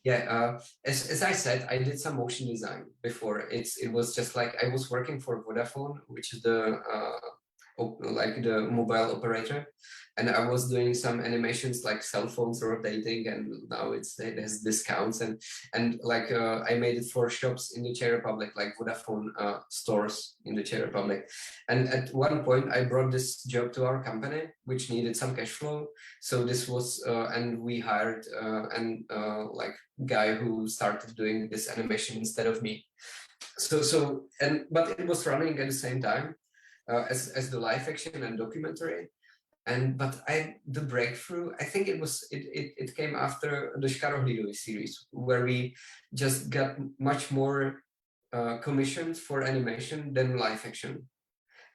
Yeah, as I said, I did some motion design before. It was just like I was working for Vodafone, which is the like the mobile operator, and I was doing some animations like cell phones rotating, and now it has discounts and like I made it for shops in the Czech Republic, like Vodafone stores in the Czech Republic. And at one point I brought this job to our company, which needed some cash flow. So this was and we hired like guy who started doing this animation instead of me. But it was running at the same time as the live action and documentary. But the breakthrough, I think it came after the Škarohlídovy series, where we just got much more commissions for animation than live action.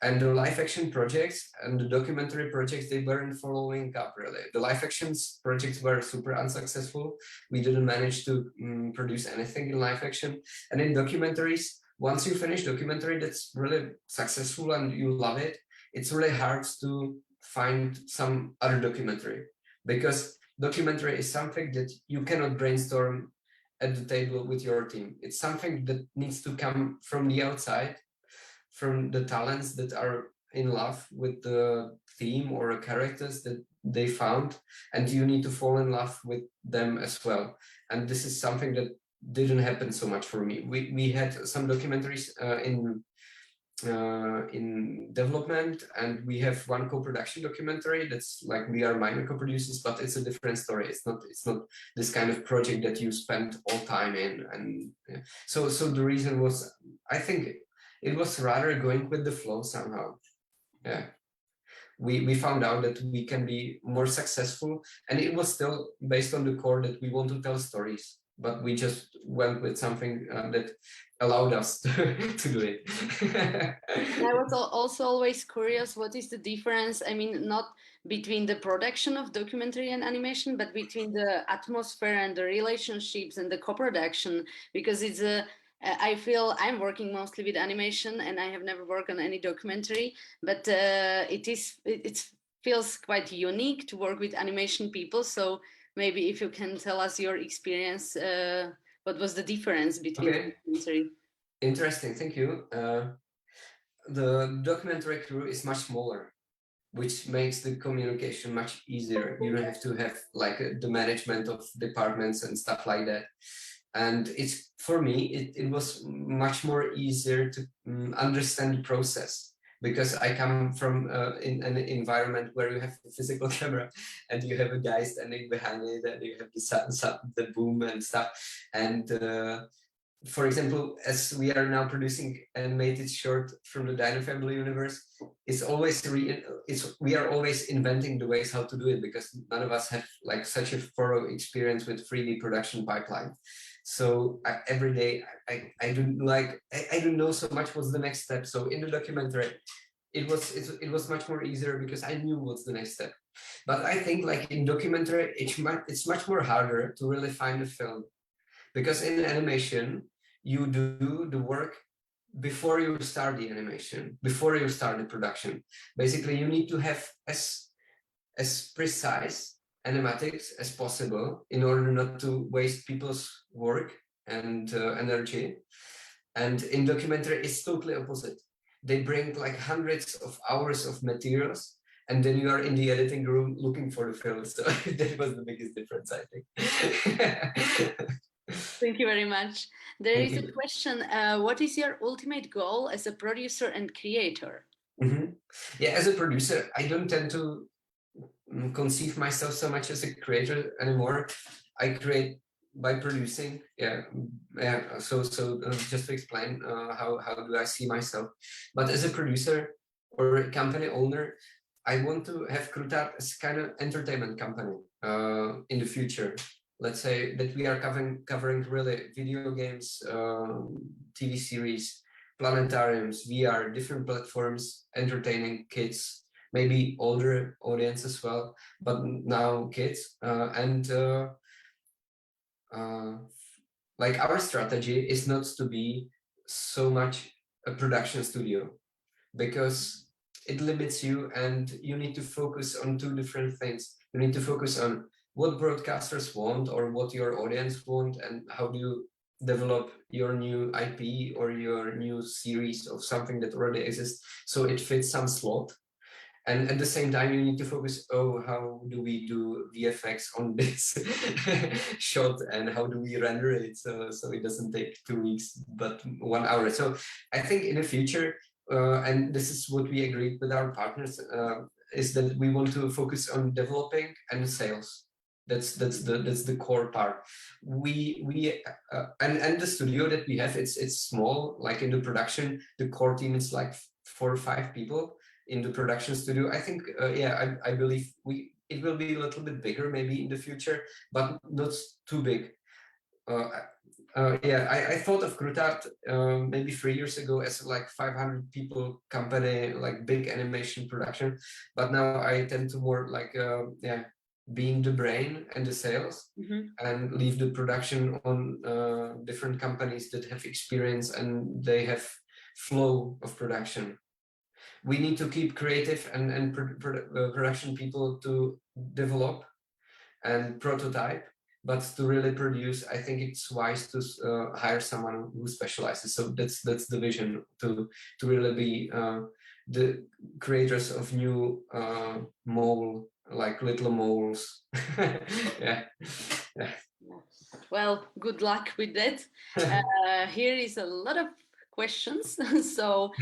And the live action projects and the documentary projects, they weren't following up really. The live actions projects were super unsuccessful. We didn't manage to produce anything in live action. And in documentaries, once you finish documentary that's really successful and you love it, it's really hard to find some other documentary, because documentary is something that you cannot brainstorm at the table with your team. It's something that needs to come from the outside, from the talents that are in love with the theme or characters that they found, and you need to fall in love with them as well. And this is something that didn't happen so much for me. We had some documentaries in development, and we have one co-production documentary that's like we are minor co-producers, but it's a different story. It's not this kind of project that you spend all time in. And yeah. So the reason was, I think it was rather going with the flow somehow. Yeah, we found out that we can be more successful, and it was still based on the core that we want to tell stories, but we just went with something that allowed us to do it. I was also always curious, what is the difference? I mean, not between the production of documentary and animation, but between the atmosphere and the relationships and the co-production, because it's I feel I'm working mostly with animation and I have never worked on any documentary, but it's feels quite unique to work with animation people. So maybe if you can tell us your experience, what was the difference between documentary? Interesting, thank you. The documentary crew is much smaller, which makes the communication much easier. You don't have to have like the management of departments and stuff like that. And it's, for me, it was much more easier to understand the process, because I come from in an environment where you have a physical camera and you have a guy standing behind it and you have the boom and stuff. And for example, as we are now producing animated short from the Dino Family universe, it's always we are always inventing the ways how to do it, because none of us have like such a thorough experience with 3D production pipeline. So every day I don't know so much what's the next step. So in the documentary, it was much more easier because I knew what's the next step. But I think like in documentary, it's much more harder to really find a film, because in animation you do the work before you start the animation, before you start the production. Basically, you need to have as precise animatics as possible in order not to waste people's work and energy. And in documentary, it's totally opposite. They bring like hundreds of hours of materials, and then you are in the editing room looking for the film. So that was the biggest difference, I think. Thank you very much. There is a question. What is your ultimate goal as a producer and creator? Mm-hmm. Yeah, as a producer, I don't tend to conceive myself so much as a creator anymore. I create by producing. So just to explain how do I see myself. But as a producer or a company owner, I want to have Krutart as kind of entertainment company in the future. Let's say that we are covering really video games, TV series, planetariums, VR, different platforms, entertaining kids, maybe older audience as well, but now kids. Like our strategy is not to be so much a production studio, because it limits you and you need to focus on two different things. You need to focus on what broadcasters want or what your audience want, and how do you develop your new IP or your new series of something that already exists so it fits some slot. And at the same time, you need to focus, how do we do VFX on this shot, and how do we render it so it doesn't take 2 weeks, but 1 hour. So I think in the future, and this is what we agreed with our partners, is that we want to focus on developing and sales. That's the core part. And the studio that we have, it's small. Like in the production, the core team is like 4 or 5 people. In the production studio, I think, I believe it will be a little bit bigger maybe in the future, but not too big. I thought of Krutart maybe 3 years ago as like 500 people company, like big animation production. But now I tend to more like, being the brain and the sales, and leave the production on different companies that have experience and they have flow of production. We need to keep creative and production people to develop and prototype, but to really produce, I think it's wise to hire someone who specializes. So that's the vision, to really be the creators of new mole, like little moles. yeah. Well, good luck with that. Here is a lot of questions, so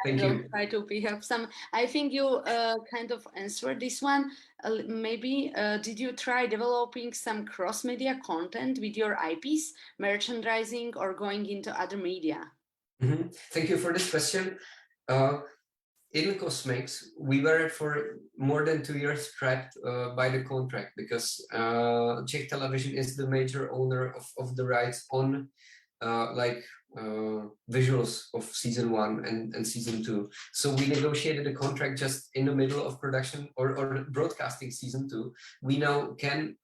Thank I will you. try to pick up some. I think you kind of answered this one. Maybe did you try developing some cross-media content with your IPs, merchandising, or going into other media? Thank you for this question. In Kosmix, we were for more than 2 years trapped by the contract, because Czech Television is the major owner of the rights on visuals of season 1 and season 2. So we negotiated a contract just in the middle of production or broadcasting season 2. We now can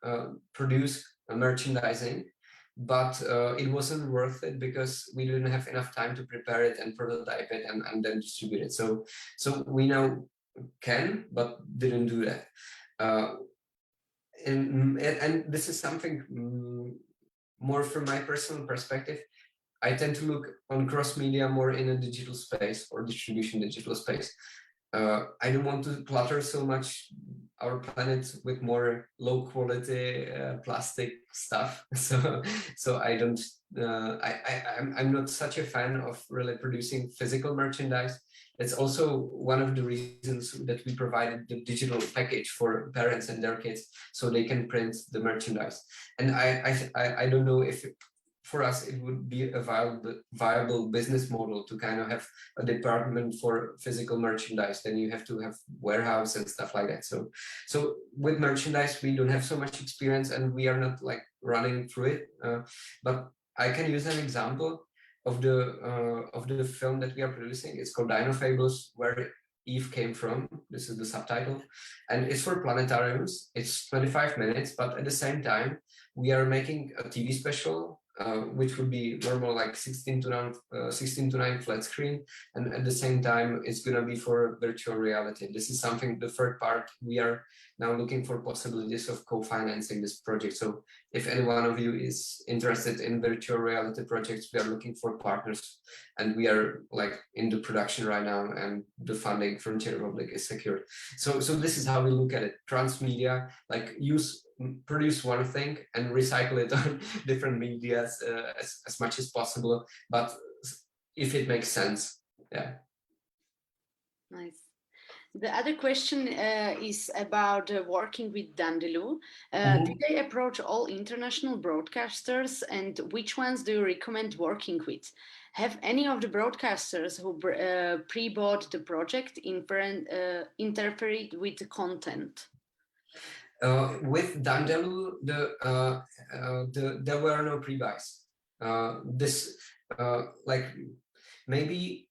produce merchandising, but it wasn't worth it because we didn't have enough time to prepare it and prototype it and then distribute it. So we now can, but didn't do that. And this is something more from my personal perspective. I tend to look on cross-media more in a digital space or distribution digital space. I don't want to clutter so much our planet with more low-quality plastic stuff. So I don't. I'm not such a fan of really producing physical merchandise. It's also one of the reasons that we provided the digital package for parents and their kids, so they can print the merchandise. And I don't know if for us it would be a viable business model to kind of have a department for physical merchandise. Then you have to have warehouse and stuff like that. So with merchandise we don't have so much experience, and we are not like running through it. But I can use an example of the film that we are producing. It's called Dino Fables, where Eve came from. This is the subtitle, and it's for planetariums. It's 25 minutes, but at the same time we are making a TV special, which would be normal like 16 to 9 flat screen, and at the same time it's going to be for virtual reality. This is something, the third part, we are now looking for possibilities of co-financing this project. So if any one of you is interested in virtual reality projects, we are looking for partners, and we are like in the production right now, and the funding from Czech Republic is secured. So this is how we look at it. Transmedia, like produce one thing and recycle it on different media as much as possible, but if it makes sense. Yeah. Nice. The other question is about working with Dandelieu. Do they approach all international broadcasters, and which ones do you recommend working with? Have any of the broadcasters who pre-bought the project interfered with the content? With Dandelieu, there were no pre-buys. Like maybe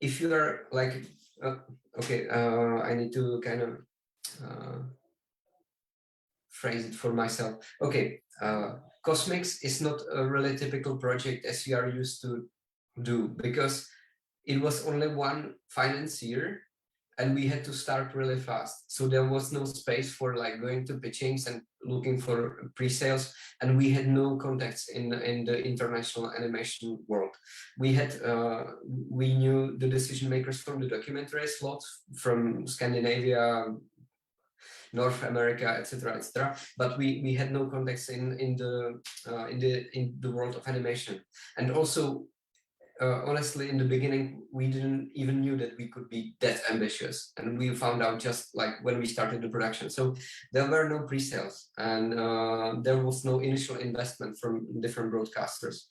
if you are like, I need to kind of phrase it for myself. Okay, Kosmix is not a really typical project as you are used to do, because it was only one financier, and we had to start really fast. So there was no space for like going to pitchings and looking for pre-sales, and we had no contacts in the international animation world. We knew the decision makers from the documentaries, lots from Scandinavia, North America, etc., but we had no contacts in the world of animation. And also, honestly, in the beginning, we didn't even knew that we could be that ambitious, and we found out just like when we started the production. So there were no pre-sales, and there was no initial investment from different broadcasters.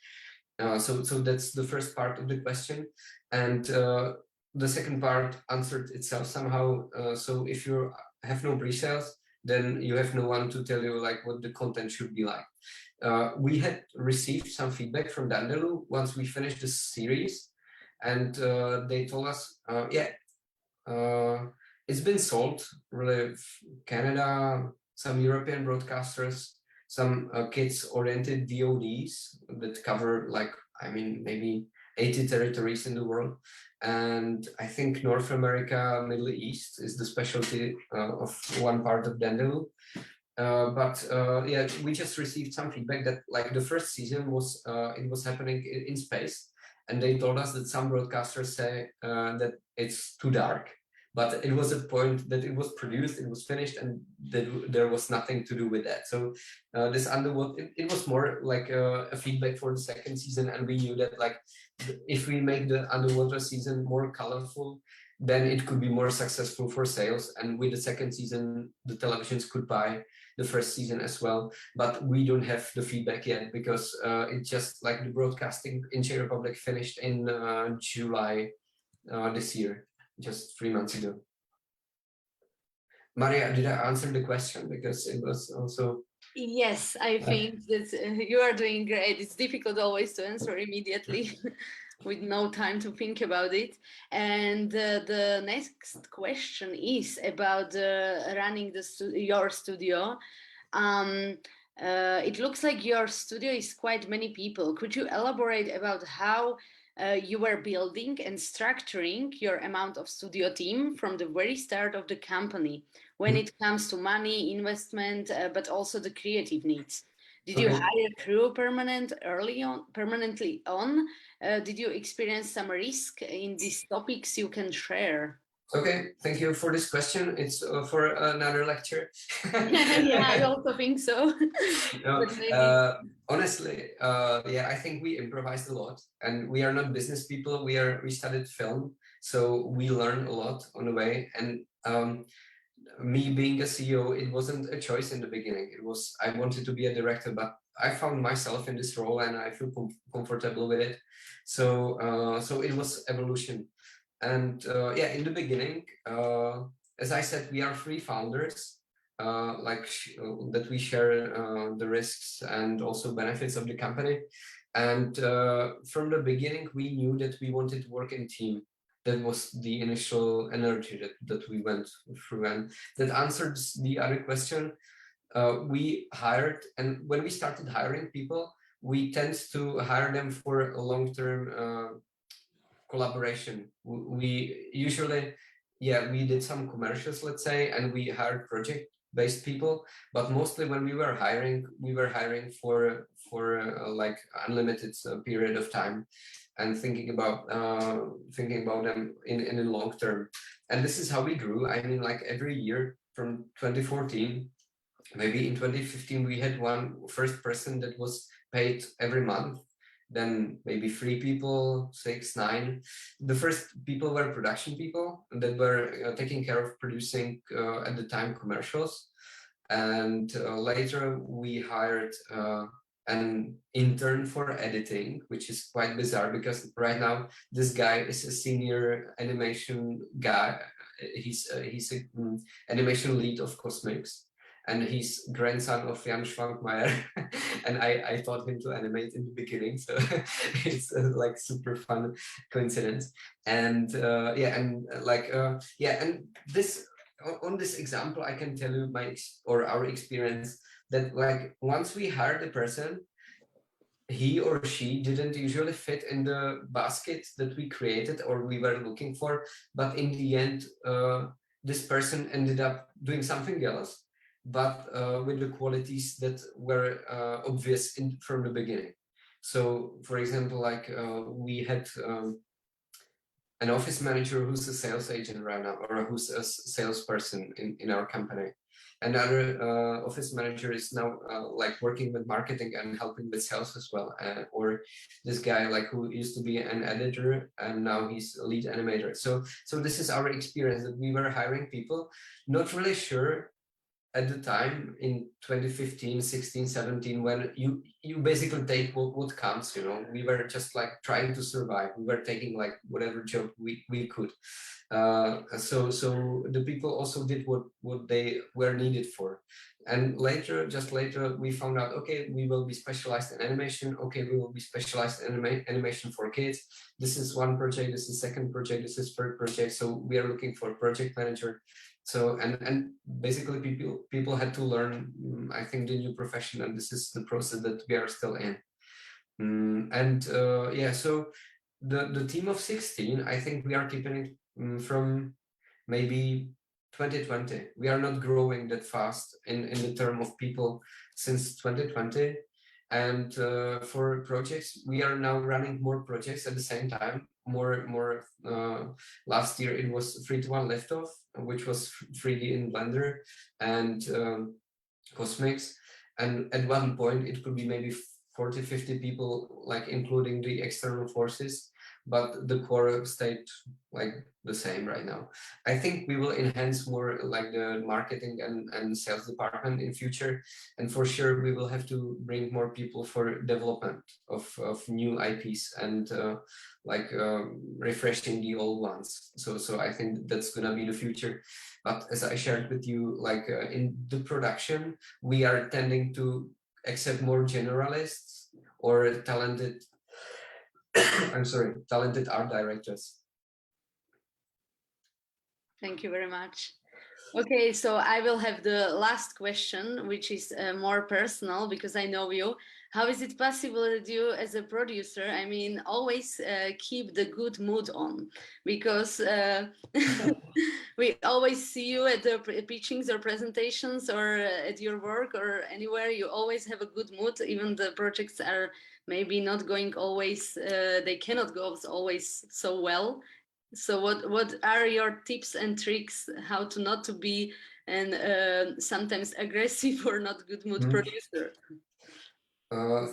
So that's the first part of the question, and the second part answered itself somehow. So if you have no pre-sales, then you have no one to tell you like what the content should be like. We had received some feedback from Dandelieu once we finished the series, and they told us, it's been sold, really, Canada, some European broadcasters, some kids-oriented VODs that cover like, I mean, maybe 80 territories in the world. And I think North America, Middle East is the specialty of one part of Dandelieu. We just received some feedback that like the first season was it was happening in space, and they told us that some broadcasters say that it's too dark, but it was a point that it was produced, it was finished, and there was nothing to do with that. So this underwater, it was more like a feedback for the second season, and we knew that like if we make the underwater season more colorful, then it could be more successful for sales. And with the second season, the televisions could buy the first season as well. But we don't have the feedback yet, because it's just like the broadcasting in Czech Republic finished in July this year, just 3 months ago. Maria, did I answer the question? Because it was also... Yes, I think that you are doing great. It's difficult always to answer immediately with no time to think about it. And the next question is about running your studio. It looks like your studio is quite many people. Could you elaborate about how you were building and structuring your amount of studio team from the very start of the company when it comes to money, investment, but also the creative needs. Did you hire crew permanently on? Did you experience some risk in these topics you can share? Okay, thank you for this question. It's for another lecture. Yeah, I also think so. No, But maybe... honestly, yeah, I think we improvised a lot, and we are not business people. We studied film, so we learned a lot on the way. And me being a CEO, it wasn't a choice in the beginning. It was, I wanted to be a director, but I found myself in this role, and I feel comfortable with it. So, so it was evolution. And yeah, in the beginning, as I said, we are three founders, that we share the risks and also benefits of the company. And from the beginning, we knew that we wanted to work in team. That was the initial energy that we went through. And that answers the other question. We hired, and when we started hiring people, we tend to hire them for a long-term collaboration. We usually, yeah, we did some commercials, let's say, and we hired project-based people, but mostly when we were hiring for like unlimited period of time, and thinking about them in the long term. And this is how we grew. I mean, like every year from 2014, maybe in 2015 we had one first person that was paid every month. Then maybe 3 people, 6, 9. The first people were production people that were taking care of producing at the time commercials. And later we hired an intern for editing, which is quite bizarre because right now this guy is a senior animation guy. He's an animation lead of Kosmix. And he's grandson of Jan Schwankmeyer, and I taught him to animate in the beginning, so it's like super fun coincidence. And yeah, and yeah, and this on this example, I can tell you our experience that like once we hired a person, he or she didn't usually fit in the basket that we created or we were looking for, but in the end, this person ended up doing something else, but with the qualities that were obvious from the beginning. So, for example, like we had an office manager who's a sales agent right now, or who's a salesperson in our company. Another office manager is now like working with marketing and helping with sales as well. Or this guy like who used to be an editor and now he's a lead animator. So this is our experience, that we were hiring people, not really sure at the time in 2015, 16, 17, when you basically take what comes, you know. We were just like trying to survive. We were taking like whatever job we could. So the people also did what they were needed for. And just later, we found out, okay, we will be specialized in animation. Okay, we will be specialized in animation for kids. This is one project, this is second project, this is third project. So we are looking for a project manager. So, and basically people had to learn, I think, the new profession, and this is the process that we are still in. Yeah, so the team of 16, I think we are keeping it from maybe 2020. We are not growing that fast in the term of people since 2020. And for projects, we are now running more projects at the same time. More last year it was 3-to-1 Liftoff, which was 3D in Blender and Kosmix. And at one point it could be maybe 40-50 people, like including the external forces, but the core stayed like the same right now. I think we will enhance more like the marketing and sales department in future. And for sure, we will have to bring more people for development of new IPs and refreshing the old ones. So I think that's gonna be the future. But as I shared with you, like in the production, we are tending to accept more generalists or talented talented art directors. Thank you very much. Okay, so I will have the last question, which is more personal because I know you. How is it possible that you, as a producer, I mean, always keep the good mood on? Because we always see you at the pitchings or presentations or at your work or anywhere. You always have a good mood, even the projects are maybe not going always, they cannot go always so well. So what are your tips and tricks how to not to be an sometimes aggressive or not good mood producer?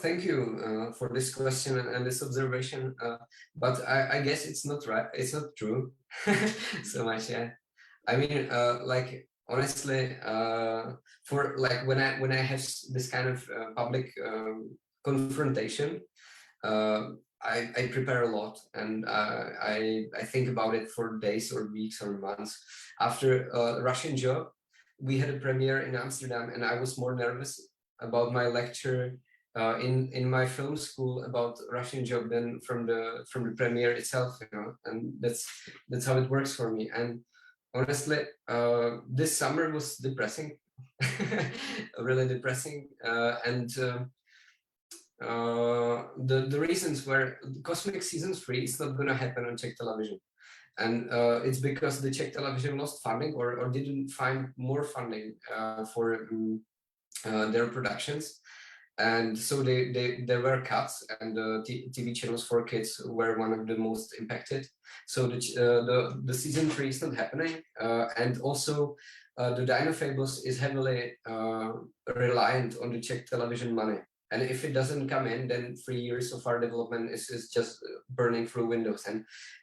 Thank you for this question and this observation, but I guess it's not right. It's not true so much. Yeah, I mean, like honestly, for like when I have this kind of public confrontation, I prepare a lot, and I think about it for days or weeks or months. After Russian job, we had a premiere in Amsterdam, and I was more nervous about my lecture in my film school about Russian job than from the premiere itself, you know, and that's how it works for me. And honestly, this summer was depressing, really depressing, and the reasons were Kosmix season 3 is not going to happen on Czech television, and it's because the Czech television lost funding or didn't find more funding for their productions. And so there were cuts, and the TV channels for kids were one of the most impacted. So the season 3 is not happening, and also the Dino Fables is heavily reliant on the Czech television money. And if it doesn't come in, then 3 years of our development is just burning through windows.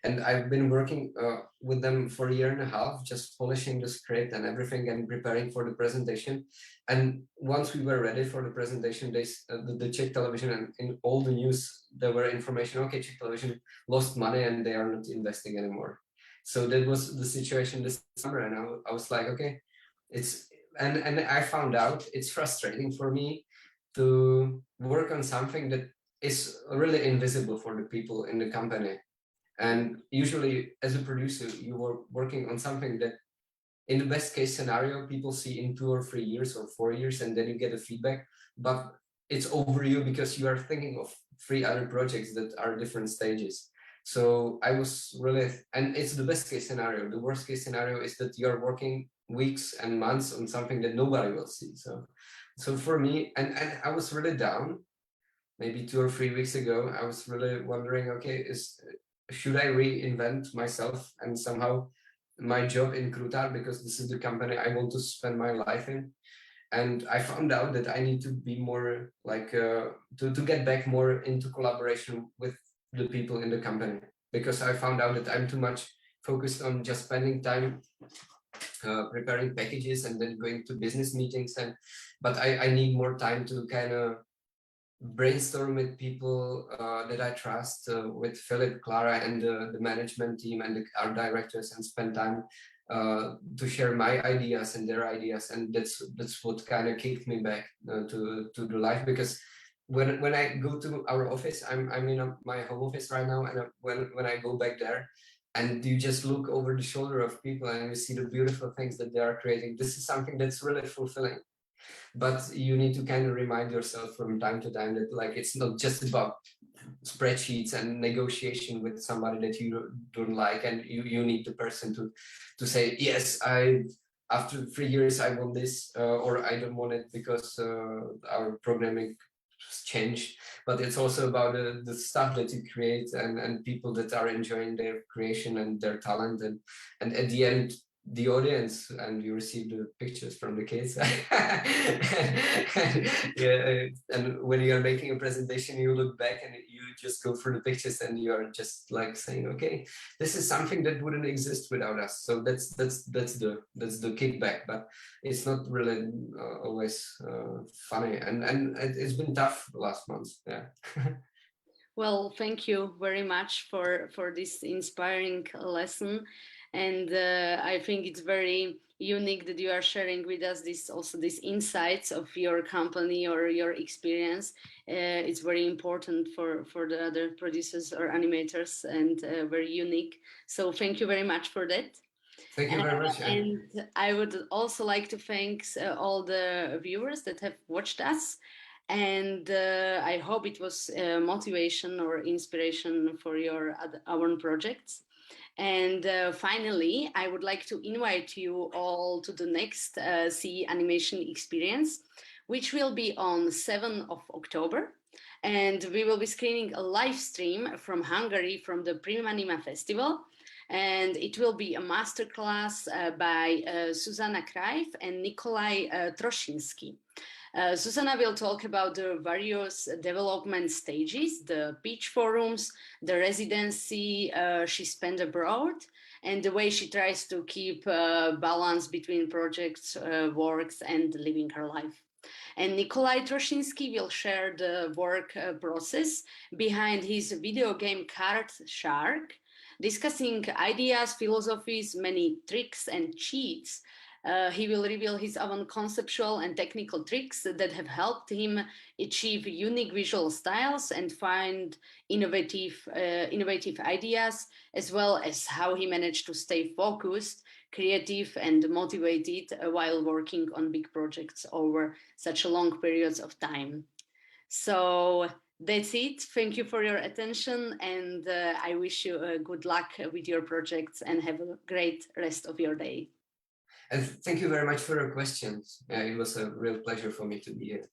And I've been working with them for a year and a half, just polishing the script and everything and preparing for the presentation. And once we were ready for the presentation, the Czech television and in all the news, there were information, okay, Czech television lost money and they are not investing anymore. So that was the situation this summer. And I was like, okay, and I found out it's frustrating for me to work on something that is really invisible for the people in the company. And usually as a producer, you were working on something that in the best case scenario, people see in 2 or 3 years or 4 years, and then you get a feedback, but it's over you because you are thinking of 3 other projects that are different stages. So I was really, and it's the best case scenario. The worst case scenario is that you're working weeks and months on something that nobody will see. So for me, and I was really down, maybe 2 or 3 weeks ago, I was really wondering, okay, should I reinvent myself and somehow my job in Krutart, because this is the company I want to spend my life in. And I found out that I need to be more like, to get back more into collaboration with the people in the company, because I found out that I'm too much focused on just spending time preparing packages and then going to business meetings, but I need more time to kind of brainstorm with people that I trust, with Philip, Clara, and the management team and the art directors, and spend time to share my ideas and their ideas. And that's what kind of kicked me back to the life, because when I go to our office, I'm in my home office right now, and when I go back there, and you just look over the shoulder of people and you see the beautiful things that they are creating, this is something that's really fulfilling. But you need to kind of remind yourself from time to time that, like, it's not just about spreadsheets and negotiation with somebody that you don't like, and you need the person to say, yes, after 3 years I want this, or I don't want it because our programming changed. But it's also about the stuff that you create and people that are enjoying their creation and their talent, and at the end the audience, and you receive the pictures from the kids. Yeah, and when you are making a presentation, you look back and you just go through the pictures, and you are just like saying, okay, this is something that wouldn't exist without us. So that's the kickback, but it's not really always funny, and it's been tough the last months. Yeah. Well, thank you very much for this inspiring lesson. And I think it's very unique that you are sharing with us these insights of your company or your experience. It's very important for the other producers or animators, and very unique. So thank you very much for that. Thank you very much. And I would also like to thank all the viewers that have watched us. And I hope it was motivation or inspiration for your own projects. And finally, I would like to invite you all to the next CEE Animation Experience, which will be on 7th of October. And we will be screening a live stream from Hungary from the Prima Anima Festival. And it will be a masterclass by Zuzana Krajf and Nikolai Troshinsky. Zuzana will talk about the various development stages, the pitch forums, the residency she spent abroad, and the way she tries to keep balance between projects, works, and living her life. And Nikolai Troshinsky will share the work process behind his video game Card Shark, discussing ideas, philosophies, many tricks and cheats. He will reveal his own conceptual and technical tricks that have helped him achieve unique visual styles and find innovative ideas, as well as how he managed to stay focused, creative, and motivated while working on big projects over such long periods of time. So that's it. Thank you for your attention, and I wish you good luck with your projects and have a great rest of your day. And thank you very much for your questions. It was a real pleasure for me to be here.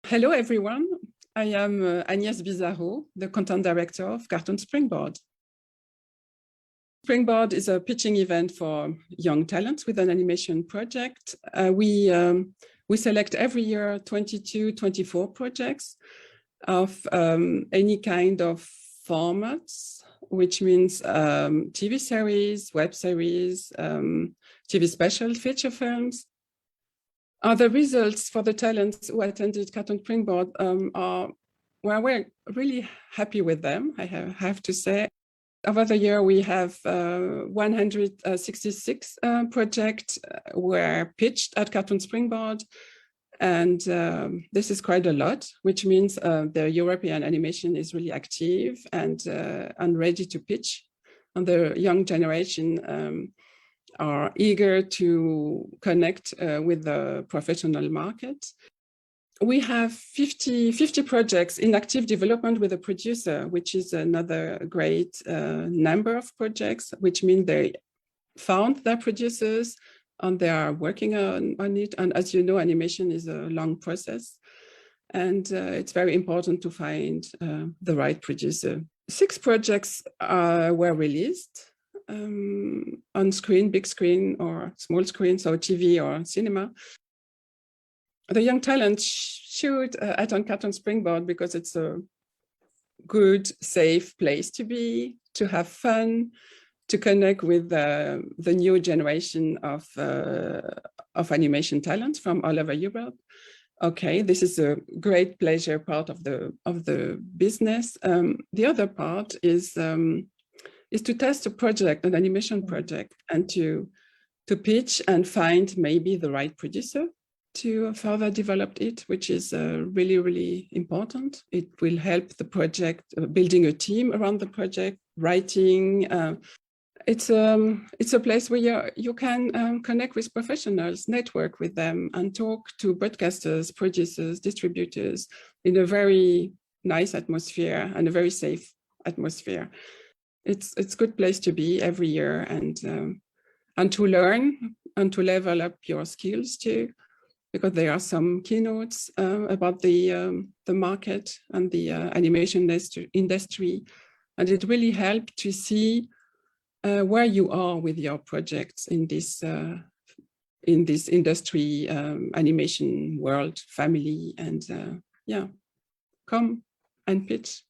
Hello, everyone. I am Agnès Bizarro, the content director of Cartoon Springboard. Springboard is a pitching event for young talents with an animation project. We select every year 22, 24 projects of any kind of formats, which means TV series, web series, TV special, feature films. The results for the talents who attended Cartoon Springboard we're really happy with them, I have to say. Over the year, we have 166 projects were pitched at Cartoon Springboard. And this is quite a lot, which means the European animation is really active and ready to pitch. And the young generation are eager to connect with the professional market. We have 50 projects in active development with a producer, which is another great number of projects, which means they found their producers and they are working on it. And as you know, animation is a long process. And it's very important to find the right producer. 6 projects were released on screen, big screen or small screen, so TV or cinema. The young talent should attend Cartoon Springboard because it's a good, safe place to be, to have fun, to connect with the new generation of animation talents from all over Europe. Okay, this is a great pleasure part of the business. The other part is to test a project, an animation project, and to pitch and find maybe the right producer to further develop it, which is really, really important. It will help the project, building a team around the project, writing. It's a place where you can connect with professionals, network with them, and talk to broadcasters, producers, distributors in a very nice atmosphere and a very safe atmosphere. It's a good place to be every year and to learn and to level up your skills too, because there are some keynotes about the market and the animation industry, and it really helped to see where you are with your projects in this in this industry animation world family, and yeah, come and pitch.